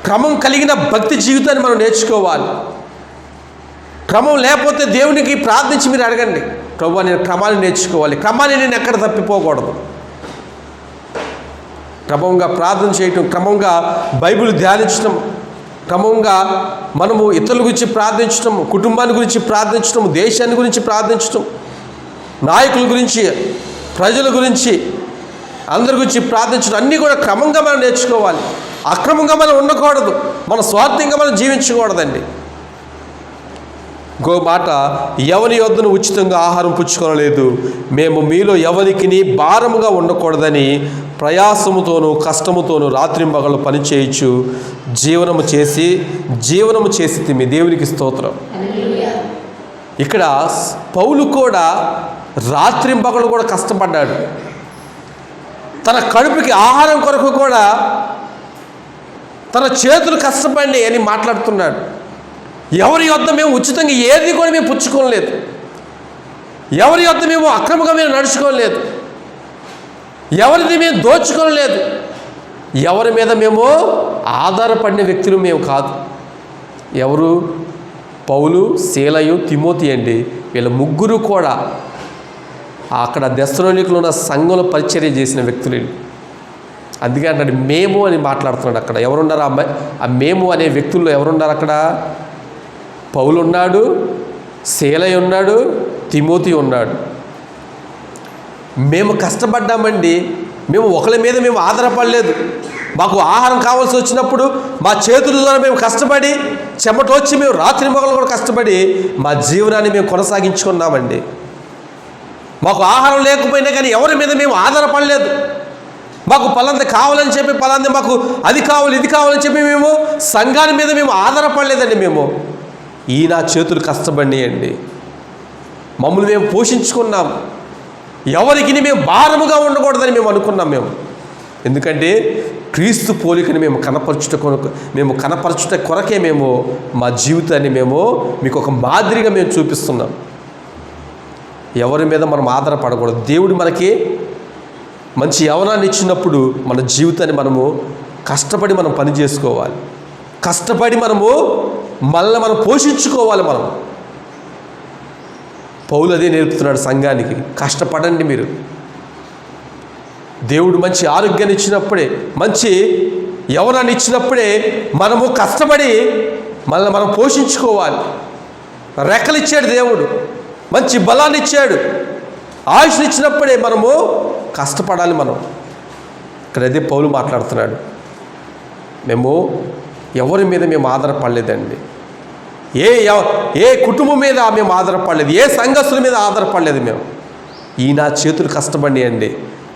A: క్రమం కలిగిన భక్తి జీవితాన్ని మనం నేర్చుకోవాలి. క్రమం లేకపోతే దేవునికి ప్రార్థించి మీరు అడగండి, ప్రభువా నేను క్రమాన్ని నేర్చుకోవాలి, క్రమాన్ని నేను ఎక్కడ తప్పిపోకూడదు. క్రమంగా ప్రార్థన చేయటం, క్రమంగా బైబిల్ ధ్యానించడం, క్రమంగా మనము ఇతరుల గురించి ప్రార్థించడం, కుటుంబాన్ని గురించి ప్రార్థించడం, దేశాన్ని గురించి ప్రార్థించడం, నాయకుల గురించి, ప్రజల గురించి, అందరి గురించి ప్రార్థించడం, అన్నీ కూడా క్రమంగా మనం నేర్చుకోవాలి. అక్రమంగా మనం ఉండకూడదు, మన స్వార్థంగా మనం జీవించకూడదండి. ఇంకో మాట, ఎవరి యొద్దను ఉచితంగా ఆహారం పుచ్చుకోలేదు, మేము మీలో ఎవరికి భారముగా ఉండకూడదని ప్రయాసముతోనూ కష్టముతోనూ రాత్రింబగళ్ళు పనిచేయచ్చు జీవనము చేసి తిమి. దేవునికి స్తోత్రం. ఇక్కడ పౌలు కూడా రాత్రింబగళ్ళు కూడా కష్టపడ్డాడు. తన కడుపుకి ఆహారం కొరకు కూడా తన చేతులు కష్టపడి అని మాట్లాడుతున్నాడు. ఎవరి యొద్ద మేము ఉచితంగా ఏది కూడా మేము పుచ్చుకోలేదు, ఎవరి యొద్ద మేము అక్రమంగా మేము నడుచుకోలేదు, ఎవరిది మేము దోచుకోలేదు, ఎవరి మీద మేము ఆధారపడిన వ్యక్తులు మేము కాదు. ఎవరు? పౌలు, సీలయు, తిమోతి అండి. వీళ్ళ ముగ్గురు కూడా అక్కడ దెస్సలోనికీలో ఉన్న సంఘంలో పరిచర్య చేసిన వ్యక్తులు. అందుకే అంటాడు మేము అని మాట్లాడుతున్నాడు. అక్కడ ఎవరున్నారు? ఆ మేము అనే వ్యక్తుల్లో ఎవరున్నారు? అక్కడ పౌలు ఉన్నాడు, సీలయ ఉన్నాడు, తిమోతి ఉన్నాడు. మేము కష్టపడ్డామండి, మేము ఒకరి మీద మేము ఆధారపడలేదు. మాకు ఆహారం కావాల్సి వచ్చినప్పుడు మా చేతుల ద్వారా మేము కష్టపడి చెమట వచ్చి మేము రాత్రి మొగలు కూడా కష్టపడి మా జీవనాన్ని మేము కొనసాగించుకున్నామండి. మాకు ఆహారం లేకపోయినా కానీ ఎవరి మీద మేము ఆధారపడలేదు. మాకు పలాంది కావాలని చెప్పి మాకు అది కావాలి ఇది కావాలని చెప్పి మేము సంఘాన్ని మీద మేము ఆధారపడలేదండి. ఈ నా చేతులు కష్టపడినాయండి, మమ్మల్ని మేము పోషించుకున్నాం, ఎవరికి మేము భారముగా ఉండకూడదని మేము అనుకున్నాం. ఎందుకంటే క్రీస్తు పోలికని మేము కనపరచుట కొరకే మేము మా జీవితాన్ని మీకు ఒక మాదిరిగా మేము చూపిస్తున్నాం. ఎవరి మీద మనం ఆధారపడకూడదు. దేవుడు మనకి మంచి యవనాన్ని ఇచ్చినప్పుడు మన జీవితాన్ని మనము కష్టపడి మనం పని చేసుకోవాలి, కష్టపడి మనము మనం పోషించుకోవాలి. పౌలు అదే నేర్పుతున్నాడు సంఘానికి, కష్టపడండి మీరు. దేవుడు మంచి ఆరోగ్యాన్ని ఇచ్చినప్పుడే, మంచి యవనాన్ని ఇచ్చినప్పుడే మనము కష్టపడి మనం పోషించుకోవాలి. రెక్కలు ఇచ్చాడు దేవుడు, మంచి బలాన్ని ఇచ్చాడు, ఆయుష్ని ఇచ్చినప్పుడే మనము కష్టపడాలి. ఇక్కడ అదే పౌలు మాట్లాడుతున్నాడు. మేము ఎవరి మీద మేము ఆధారపడలేదండి, ఏ కుటుంబం మీద మేము ఆధారపడలేదు, ఏ సంఘస్థుల మీద ఆధారపడలేదు. ఈ నా చేతులు కష్టపడి అండి.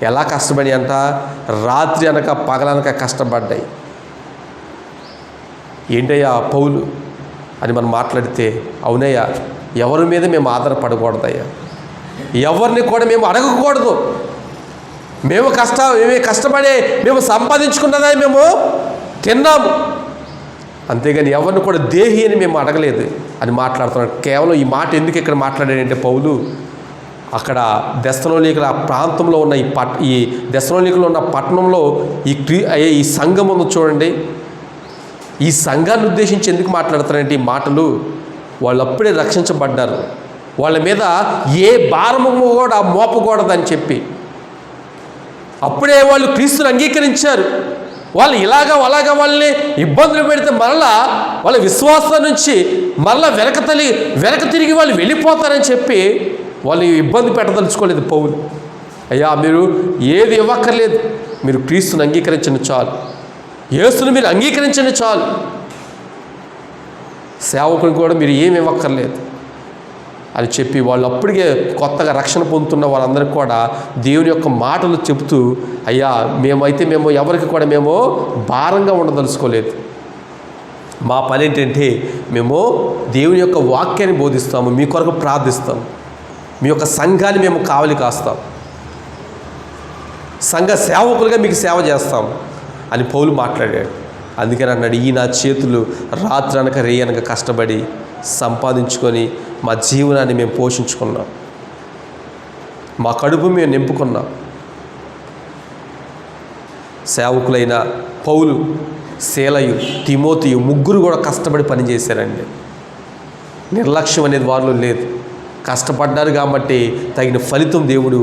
A: ఎలా కష్టపడి అంట? రాత్రి అనక పగలనక కష్టపడ్డాయి. ఏంటయ్యా పౌలు అని మనం మాట్లాడితే, అవునయ్యా, ఎవరి మీద మేము ఆధారపడకూడదయ్యా, ఎవరిని కూడా మేము అడగకూడదు. మేము కష్టపడి మేము సంపాదించుకున్నదని మేము తిన్నాము, అంతేగాని ఎవరిని కూడా దేహి అని మేము అడగలేదు అని మాట్లాడుతున్నాడు. కేవలం ఈ మాట ఎందుకు ఇక్కడ మాట్లాడాడంటే పౌలు, అక్కడ దెస్సలోనికల ప్రాంతంలో ఉన్న ఈ దెస్సలోనికలో ఉన్న పట్టణంలో ఈ సంఘం ఉంది చూడండి, ఈ సంఘాన్ని ఉద్దేశించి ఎందుకు మాట్లాడుతారంటే ఈ మాటలు, వాళ్ళు అప్పుడే రక్షించబడ్డారు, వాళ్ళ మీద ఏ భారము కూడా మోపకూడదని చెప్పి అప్పుడే వాళ్ళు క్రీస్తుని అంగీకరించారు. వాళ్ళు అలాగా వాళ్ళని ఇబ్బందులు పెడితే మరలా వాళ్ళ విశ్వాసం నుంచి మరలా వెనక తిరిగి వాళ్ళు వెళ్ళిపోతారని చెప్పి వాళ్ళు ఇబ్బంది పెట్టదలుచుకోలేదు పౌలు. అయ్యా, మీరు ఏది ఇవ్వక్కర్లేదు, మీరు క్రీస్తుని అంగీకరించండి చాలు, యేసుని మీరు అంగీకరించండి చాలు, సేవకుని కూడా మీరు ఏమి ఇవ్వక్కర్లేదు అని చెప్పి వాళ్ళు అప్పటికే కొత్తగా రక్షణ పొందుతున్న వాళ్ళందరికీ కూడా దేవుని యొక్క మాటలు చెబుతూ, అయ్యా మేము ఎవరికి కూడా భారంగా ఉండదలుచుకోలేదు. మా పని ఏంటంటే మేము దేవుని యొక్క వాక్యాన్ని బోధిస్తాము, మీ కొరకు ప్రార్థిస్తాము, మీ యొక్క సంఘాన్ని మేము కావలి కాస్తాం, సంఘ సేవకులుగా మీకు సేవ చేస్తాం అని పౌలు మాట్లాడాడు. అందుకని అన్నాడు, ఈ నా చేతులు రాత్రి అనక రేయనక కష్టపడి సంపాదించుకొని మా జీవనాన్ని మేము పోషించుకున్నాం, మా కడుపు మేము నింపుకున్నాం. సేవకులైన పౌలు, శీలయు, తిమోతియు ముగ్గురు కూడా కష్టపడి పనిచేశారండి. నిర్లక్ష్యం అనేది వారిలో లేదు. కష్టపడ్డారు కాబట్టి తగిన ఫలితం దేవుడు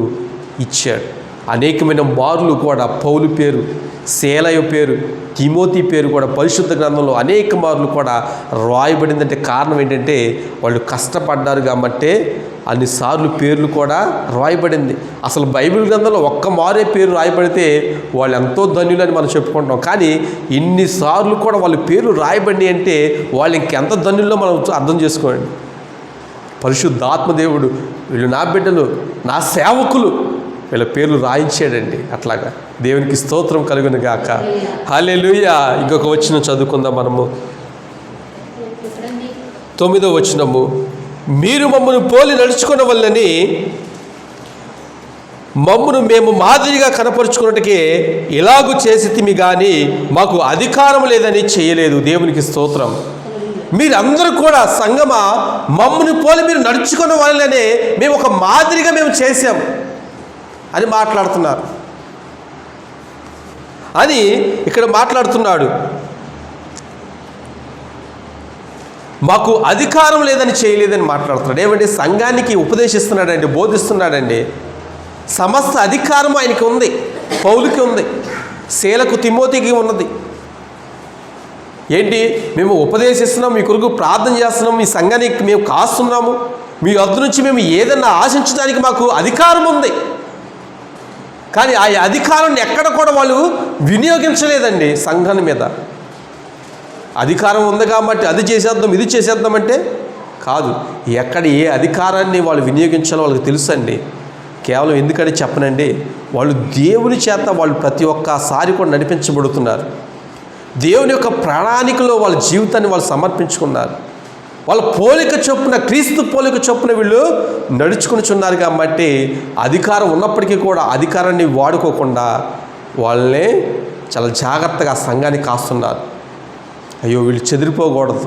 A: ఇచ్చాడు. అనేకమైన మార్లు కూడా పౌలు పేరు, శీలయ పేరు, తిమోతి పేరు కూడా పరిశుద్ధ గ్రంథంలో అనేక మార్లు కూడా రాయబడిందంటే కారణం ఏంటంటే వాళ్ళు కష్టపడ్డారు కాబట్టి అన్నిసార్లు పేర్లు కూడా రాయబడింది. అసలు బైబిల్ గ్రంథంలో ఒక్క మారే పేరు రాయబడితే వాళ్ళు ఎంతో ధన్యులని మనం చెప్పుకుంటాం. కానీ ఇన్నిసార్లు కూడా వాళ్ళ పేర్లు రాయబడి అంటే వాళ్ళు ఇంకెంత ధన్యుల్లో మనం అర్థం చేసుకోండి. పరిశుద్ధాత్మదేవుడు వీళ్ళు నా బిడ్డలు, నా సేవకులు, వీళ్ళ పేర్లు రాయించాడండి. అట్లాగా దేవునికి స్తోత్రం కలుగును గాక. హల్లెలూయా. ఇంకొక వచనం చదువుకుందాం మనము. 9వ వచనము, మీరు మమ్మను పోలి నడుచుకున్న వల్లని మమ్మను మేము మాదిరిగా కనపరుచుకున్నట్టుకే ఇలాగూ చేసితిమి కానీ మాకు అధికారం లేదని చేయలేదు. దేవునికి స్తోత్రం. మీరందరూ కూడా సంగమా మమ్మను పోలి మీరు నడుచుకున్న వాళ్ళనే మేము ఒక మాదిరిగా మేము చేశాం అని మాట్లాడుతున్నారు. అని ఇక్కడ మాట్లాడుతున్నాడు. మాకు అధికారం లేదని చేయలేదని మాట్లాడుతున్నాడు. ఏమంటే సంఘానికి ఉపదేశిస్తున్నాడండి, బోధిస్తున్నాడండి. సమస్త అధికారం ఆయనకి ఉంది, పౌలుకి ఉంది, శీలకు, తిమోతికి ఉన్నది. ఏంటి? మేము ఉపదేశిస్తున్నాం, మీ కొరకు ప్రార్థన చేస్తున్నాం, మీ సంఘానికి మేము కాస్తున్నాము, మీ వద్ద నుంచి మేము ఏదన్నా ఆశించడానికి మాకు అధికారం ఉంది. కానీ ఆ అధికారాన్ని ఎక్కడ కూడా వాళ్ళు వినియోగించలేదండి. సంఘం మీద అధికారం ఉంది కాబట్టి అది చేసేద్దాం, ఇది చేసేద్దామంటే కాదు. ఎక్కడ ఏ అధికారాన్ని వాళ్ళు వినియోగించాలో వాళ్ళకి తెలుసండి. కేవలం ఎందుకంటే చెప్పనండి, వాళ్ళు దేవుని చేత వాళ్ళు ప్రతి ఒక్కసారి కూడా నడిపించబడుతున్నారు. దేవుని యొక్క ప్రణాళికలో వాళ్ళ జీవితాన్ని వాళ్ళు సమర్పించుకున్నారు. వాళ్ళ పోలిక చొప్పున, క్రీస్తు పోలిక చొప్పున వీళ్ళు నడుచుకునిచున్నారు. కాబట్టి అధికారం ఉన్నప్పటికీ కూడా అధికారాన్ని వాడుకోకుండా వాళ్ళని చాలా జాగ్రత్తగా ఆ సంఘాన్ని కాస్తున్నారు. అయ్యో వీళ్ళు చెదిరిపోకూడదు,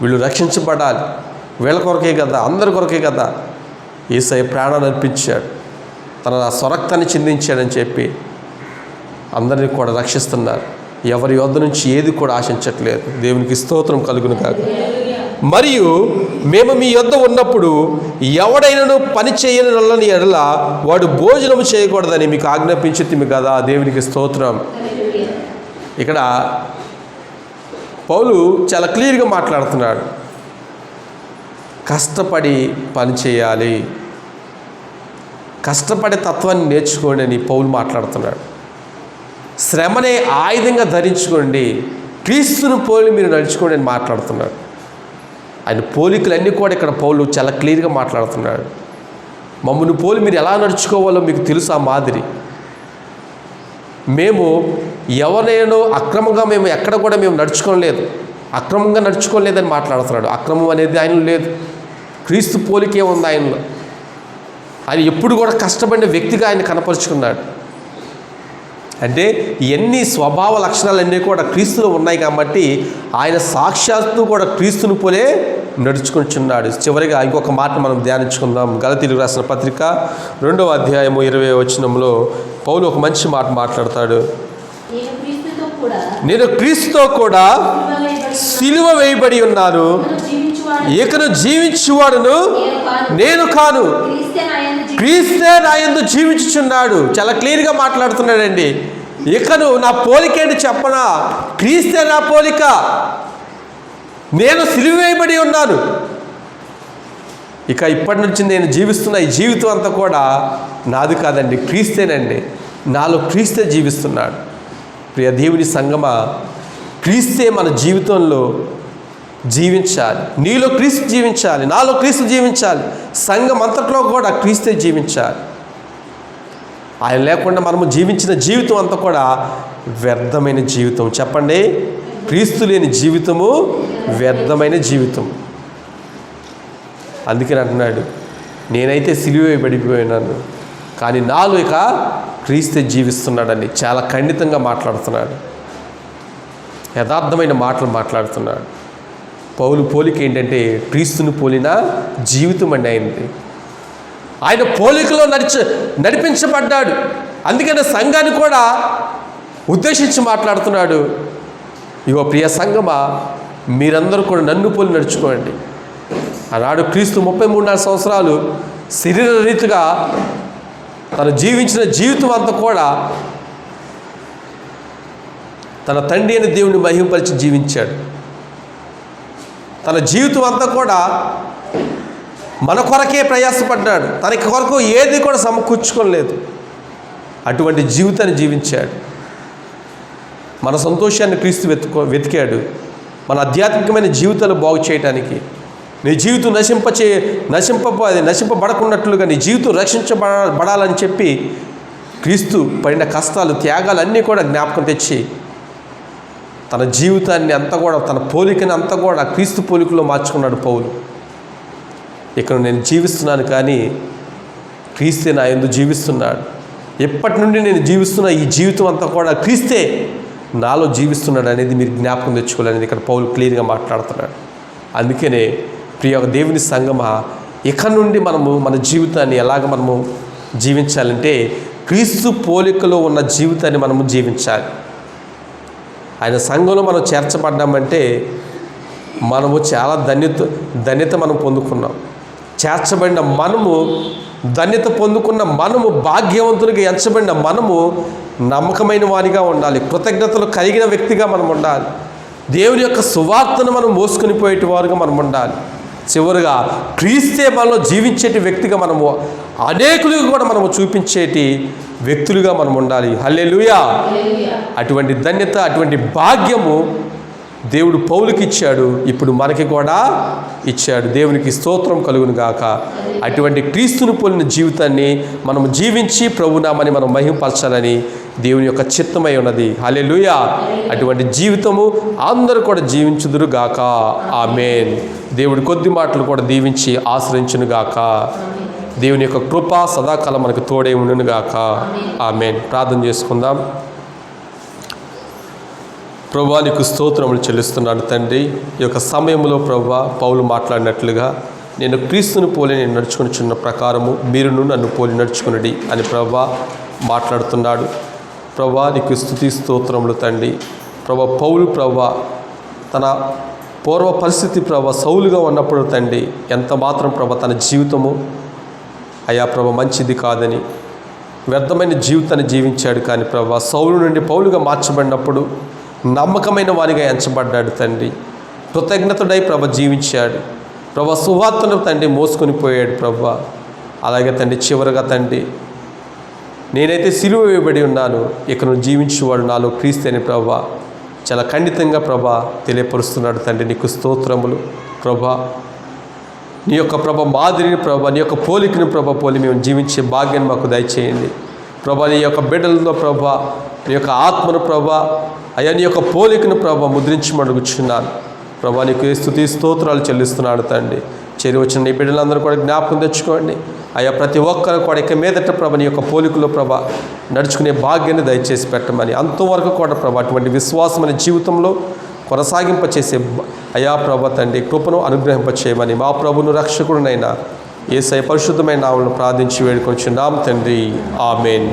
A: వీళ్ళు రక్షించబడాలి, వీళ్ళ కొరకే కదా, అందరి కొరకే కదా యేసయ్య ప్రాణాన్ని అర్పించాడు, తన స్వరక్తాన్ని చిందించాడని చెప్పి అందరినీ కూడా రక్షిస్తున్నారు. ఎవరి యొద్ద నుంచి ఏది కూడా ఆశించట్లేదు. దేవునికి స్తోత్రం కలుగును కాక. మరియు మేము మీ యొద్ద ఉన్నప్పుడు ఎవడైనాను పని చేయని నల్లని ఎడల వాడు భోజనము చేయకూడదని మీకు ఆజ్ఞాపించింది కదా. దేవునికి స్తోత్రం. ఇక్కడ పౌలు చాలా క్లియర్గా మాట్లాడుతున్నాడు. కష్టపడి పని చేయాలి, కష్టపడే తత్వాన్ని నేర్చుకోండి అని పౌలు మాట్లాడుతున్నాడు. శ్రమనే ఆయుధంగా ధరించుకోండి, క్రీస్తును పోలి మీరు నడుచుకోండి అని మాట్లాడుతున్నాడు. ఆయన పోలికలన్నీ కూడా ఇక్కడ పౌలు చాలా క్లియర్గా మాట్లాడుతున్నాడు. మమ్మల్ని పోలి మీరు ఎలా నడుచుకోవాలో మీకు తెలుసు ఆ మాదిరి. మేము ఎవరైనా అక్రమంగా మేము ఎక్కడ కూడా మేము నడుచుకోలేదు, అక్రమంగా నడుచుకోలేదని మాట్లాడుతున్నాడు. అక్రమం అనేది ఆయనలో లేదు, క్రీస్తు పోలికే ఉంది ఆయనలో. ఆయన ఎప్పుడు కూడా కష్టపడిన వ్యక్తిగా ఆయన కనపరుచుకున్నాడు. అంటే ఎన్ని స్వభావ లక్షణాలన్నీ కూడా క్రీస్తులో ఉన్నాయి కాబట్టి ఆయన సాక్షాత్తు కూడా క్రీస్తుని పోలే నడుచుకుంటున్నాడు. చివరిగా ఇంకొక మాట మనం ధ్యానించుకుందాం. గలతీయులకు రాసిన పత్రిక 2వ అధ్యాయము 20వ వచనంలో పౌలు ఒక మంచి మాట మాట్లాడతాడు. నేను క్రీస్తుతో కూడా సిలువ వేయబడి ఉన్నాను, ఇకను జీవించువాడును నేను కాను, క్రీస్తే నా యందు జీవించుచున్నాడు. చాలా క్లియర్గా మాట్లాడుతున్నాడండి. ఇకను నా పోలికేంటి చెప్పనా, క్రీస్తే నా పోలిక, నేను సిలువ వేయబడి ఉన్నాను. ఇక ఇప్పటి నుంచి నేను జీవిస్తున్న ఈ జీవితం అంతా కూడా నాది కాదండి, క్రీస్తేనండి. నాలో క్రీస్తే జీవిస్తున్నాడు. ప్రియ దేవుని సంగమా, క్రీస్తే మన జీవితంలో జీవించాలి. నీలో క్రీస్తు జీవించాలి, నాలో క్రీస్తు జీవించాలి, సంఘం అంతట్లో కూడా క్రీస్తే జీవించాలి. ఆయన లేకుండా మనము జీవించిన జీవితం అంతా కూడా వ్యర్థమైన జీవితం. చెప్పండి, క్రీస్తు లేని జీవితము వ్యర్థమైన జీవితం. అందుకని అంటున్నాడు, నేనైతే సిలువ వేయబడిపోయినాను, కానీ నాలో ఇక క్రీస్తే జీవిస్తున్నాడని చాలా ఖండితంగా మాట్లాడుతున్నాడు. యథార్థమైన మాటలు మాట్లాడుతున్నాడు. పౌలు పోలిక ఏంటంటే క్రీస్తుని పోలిన జీవితం అండి ఆయనది. ఆయన పోలికలో నడిపించబడ్డాడు. అందుకని సంఘాన్ని కూడా ఉద్దేశించి మాట్లాడుతున్నాడు. ఇగో ప్రియ సంఘమా, మీరందరూ కూడా నన్ను పోలి నడుచుకోండి. ఆనాడు క్రీస్తు 33 సంవత్సరాలు శరీర రీతిగా తను జీవించిన జీవితం అంతా కూడా తన తండ్రి అయిన దేవుని మహిమపరిచి జీవించాడు. తన జీవితం అంతా కూడా మన కొరకే ప్రయాసపడ్డాడు. తనకి కొరకు ఏది కూడా సమకూర్చుకోలేదు. అటువంటి జీవితాన్ని జీవించాడు. మన సంతోషాన్ని క్రీస్తు వెతికాడు. మన ఆధ్యాత్మికమైన జీవితాలు బాగు చేయటానికి, నీ జీవితం నశింపబడకున్నట్లుగా నీ జీవితం రక్షించబడాలని చెప్పి క్రీస్తు పడిన కష్టాలు, త్యాగాలన్నీ కూడా జ్ఞాపకం తెచ్చి తన జీవితాన్ని అంతా కూడా, తన పోలికని అంతా కూడా క్రీస్తు పోలికలో మార్చుకున్నాడు పౌలు. ఇక్కడ నేను జీవిస్తున్నాను కానీ క్రీస్తే నా యందు జీవిస్తున్నాడు. ఎప్పటి నుండి నేను జీవిస్తున్న ఈ జీవితం అంతా కూడా క్రీస్తే నాలో జీవిస్తున్నాడు అనేది మీరు జ్ఞాపకం తెచ్చుకోవాలనేది ఇక్కడ పౌలు క్లియర్గా మాట్లాడుతున్నాడు. అందుకనే ప్రియ దేవుని సంగమా, ఇక నుండి మనము మన జీవితాన్ని ఎలాగ మనము జీవించాలంటే క్రీస్తు పోలికలో ఉన్న జీవితాన్ని మనము జీవించాలి. ఆయన సంఘంలో మనం చేర్చబడ్డామంటే మనము చాలా ధన్యత మనం పొందుకున్నాం. చేర్చబడిన మనము, ధన్యత పొందుకున్న మనము, భాగ్యవంతులుగా ఎంచబడిన మనము నమ్మకమైన వారిగా ఉండాలి. కృతజ్ఞతలు కలిగిన వ్యక్తిగా మనం ఉండాలి. దేవుని యొక్క సువార్తను మనం మోసుకొని పోయేటి వారుగా మనం ఉండాలి. చివరిగా క్రీస్తే మనలో జీవించేటి వ్యక్తిగా మనము అనేకులకు కూడా మనము చూపించేటి వ్యక్తులుగా మనం ఉండాలి. హల్లెలూయా. అటువంటి ధన్యత, అటువంటి భాగ్యము దేవుడు పౌలుకి ఇచ్చాడు, ఇప్పుడు మనకి కూడా ఇచ్చాడు. దేవునికి స్తోత్రం కలుగును గాక. అటువంటి క్రీస్తును పోలిన జీవితాన్ని మనం జీవించి ప్రభునామాన్ని మనం మహిమపరచాలని దేవుని యొక్క చిత్తమై ఉన్నది. హల్లెలూయా. అటువంటి జీవితము అందరూ కూడా జీవించుదురు గాక. ఆమేన్. దేవుడి కొద్ది మాటలు కూడా దీవించి ఆశ్రయించును గాక. దేవుని యొక్క కృప సదాకాలం మనకు తోడే ఉండును గాక. ఆమేన్. ప్రార్థన చేసుకుందాం. ప్రభువా, నీకు స్తోత్రములు చెల్లిస్తున్నాను తండ్రి. ఈ యొక్క సమయంలో ప్రభువా, పౌలు మాట్లాడినట్లుగా నేను క్రీస్తుని పోలి నేను నడుచుకునిచున్న ప్రకారము మీరును నన్ను పోలి నడుచుకునడి అని ప్రభువా మాట్లాడుతున్నాడు. ప్రభువా, నీకు స్తుతి స్తోత్రములు తండ్రి. ప్రభువా, పౌలు ప్రభువా తన పూర్వ పరిస్థితి ప్రభువా సౌలుగా ఉన్నప్పుడు తండ్రి ఎంత మాత్రం ప్రభువా తన జీవితము అయా ప్రభువా మంచిది కాదని వ్యర్థమైన జీవితాన్ని జీవించాడు. కానీ ప్రభువా సౌలు నుండి పౌలుగా మార్చబడినప్పుడు నమ్మకమైన వారిగా ఎంచబడ్డాడు తండ్రి. కృతజ్ఞతుడై ప్రభ జీవించాడు. ప్రభా సువార్తను తండ్రి మోసుకొని పోయాడు ప్రభా. అలాగే తండ్రి చివరగా తండ్రి నేనైతే సిలువ వేయబడి ఉన్నాను, ఇక నువ్వు జీవించేవాడు నాలో క్రీస్తు అని ప్రభా చాలా ఖండితంగా ప్రభా తెలియపరుస్తున్నాడు తండ్రి. నీకు స్తోత్రములు ప్రభా. నీ యొక్క ప్రభ మాదిరిని ప్రభా, నీ యొక్క పోలికని ప్రభ పోలి మేము జీవించే భాగ్యాన్ని మాకు దయచేయండి ప్రభా. నీ యొక్క బిడ్డలలో ప్రభా నీ యొక్క ఆత్మను ప్రభా అయ్యా నీ యొక్క పోలికను ప్రభా ముద్రించమడుగుచున్నాను ప్రభా. నీకు స్తుతి స్తోత్రాలు చెల్లిస్తున్నాడు తండ్రి. చేరి వచ్చిన నీ బిడ్డలందరూ కూడా జ్ఞాపకం తెచ్చుకోండి అయ్యా. ప్రతి ఒక్కరు కూడా ఇక మీదట ప్రభా నీ యొక్క పోలికలో ప్రభా నడుచుకునే భాగ్యాన్ని దయచేసి పెట్టమని, అంతవరకు కూడా ప్రభా అటువంటి విశ్వాసమైన జీవితంలో కొనసాగింపచేసే అయా ప్రభా తండ్రి కృపను అనుగ్రహింపచేయమని మా ప్రభును రక్షకుడునైనా యేసయ్య పరిశుద్ధమైన నామములో ప్రార్థించి వేడుకొంచున్నాం తండ్రి. ఆమేన్.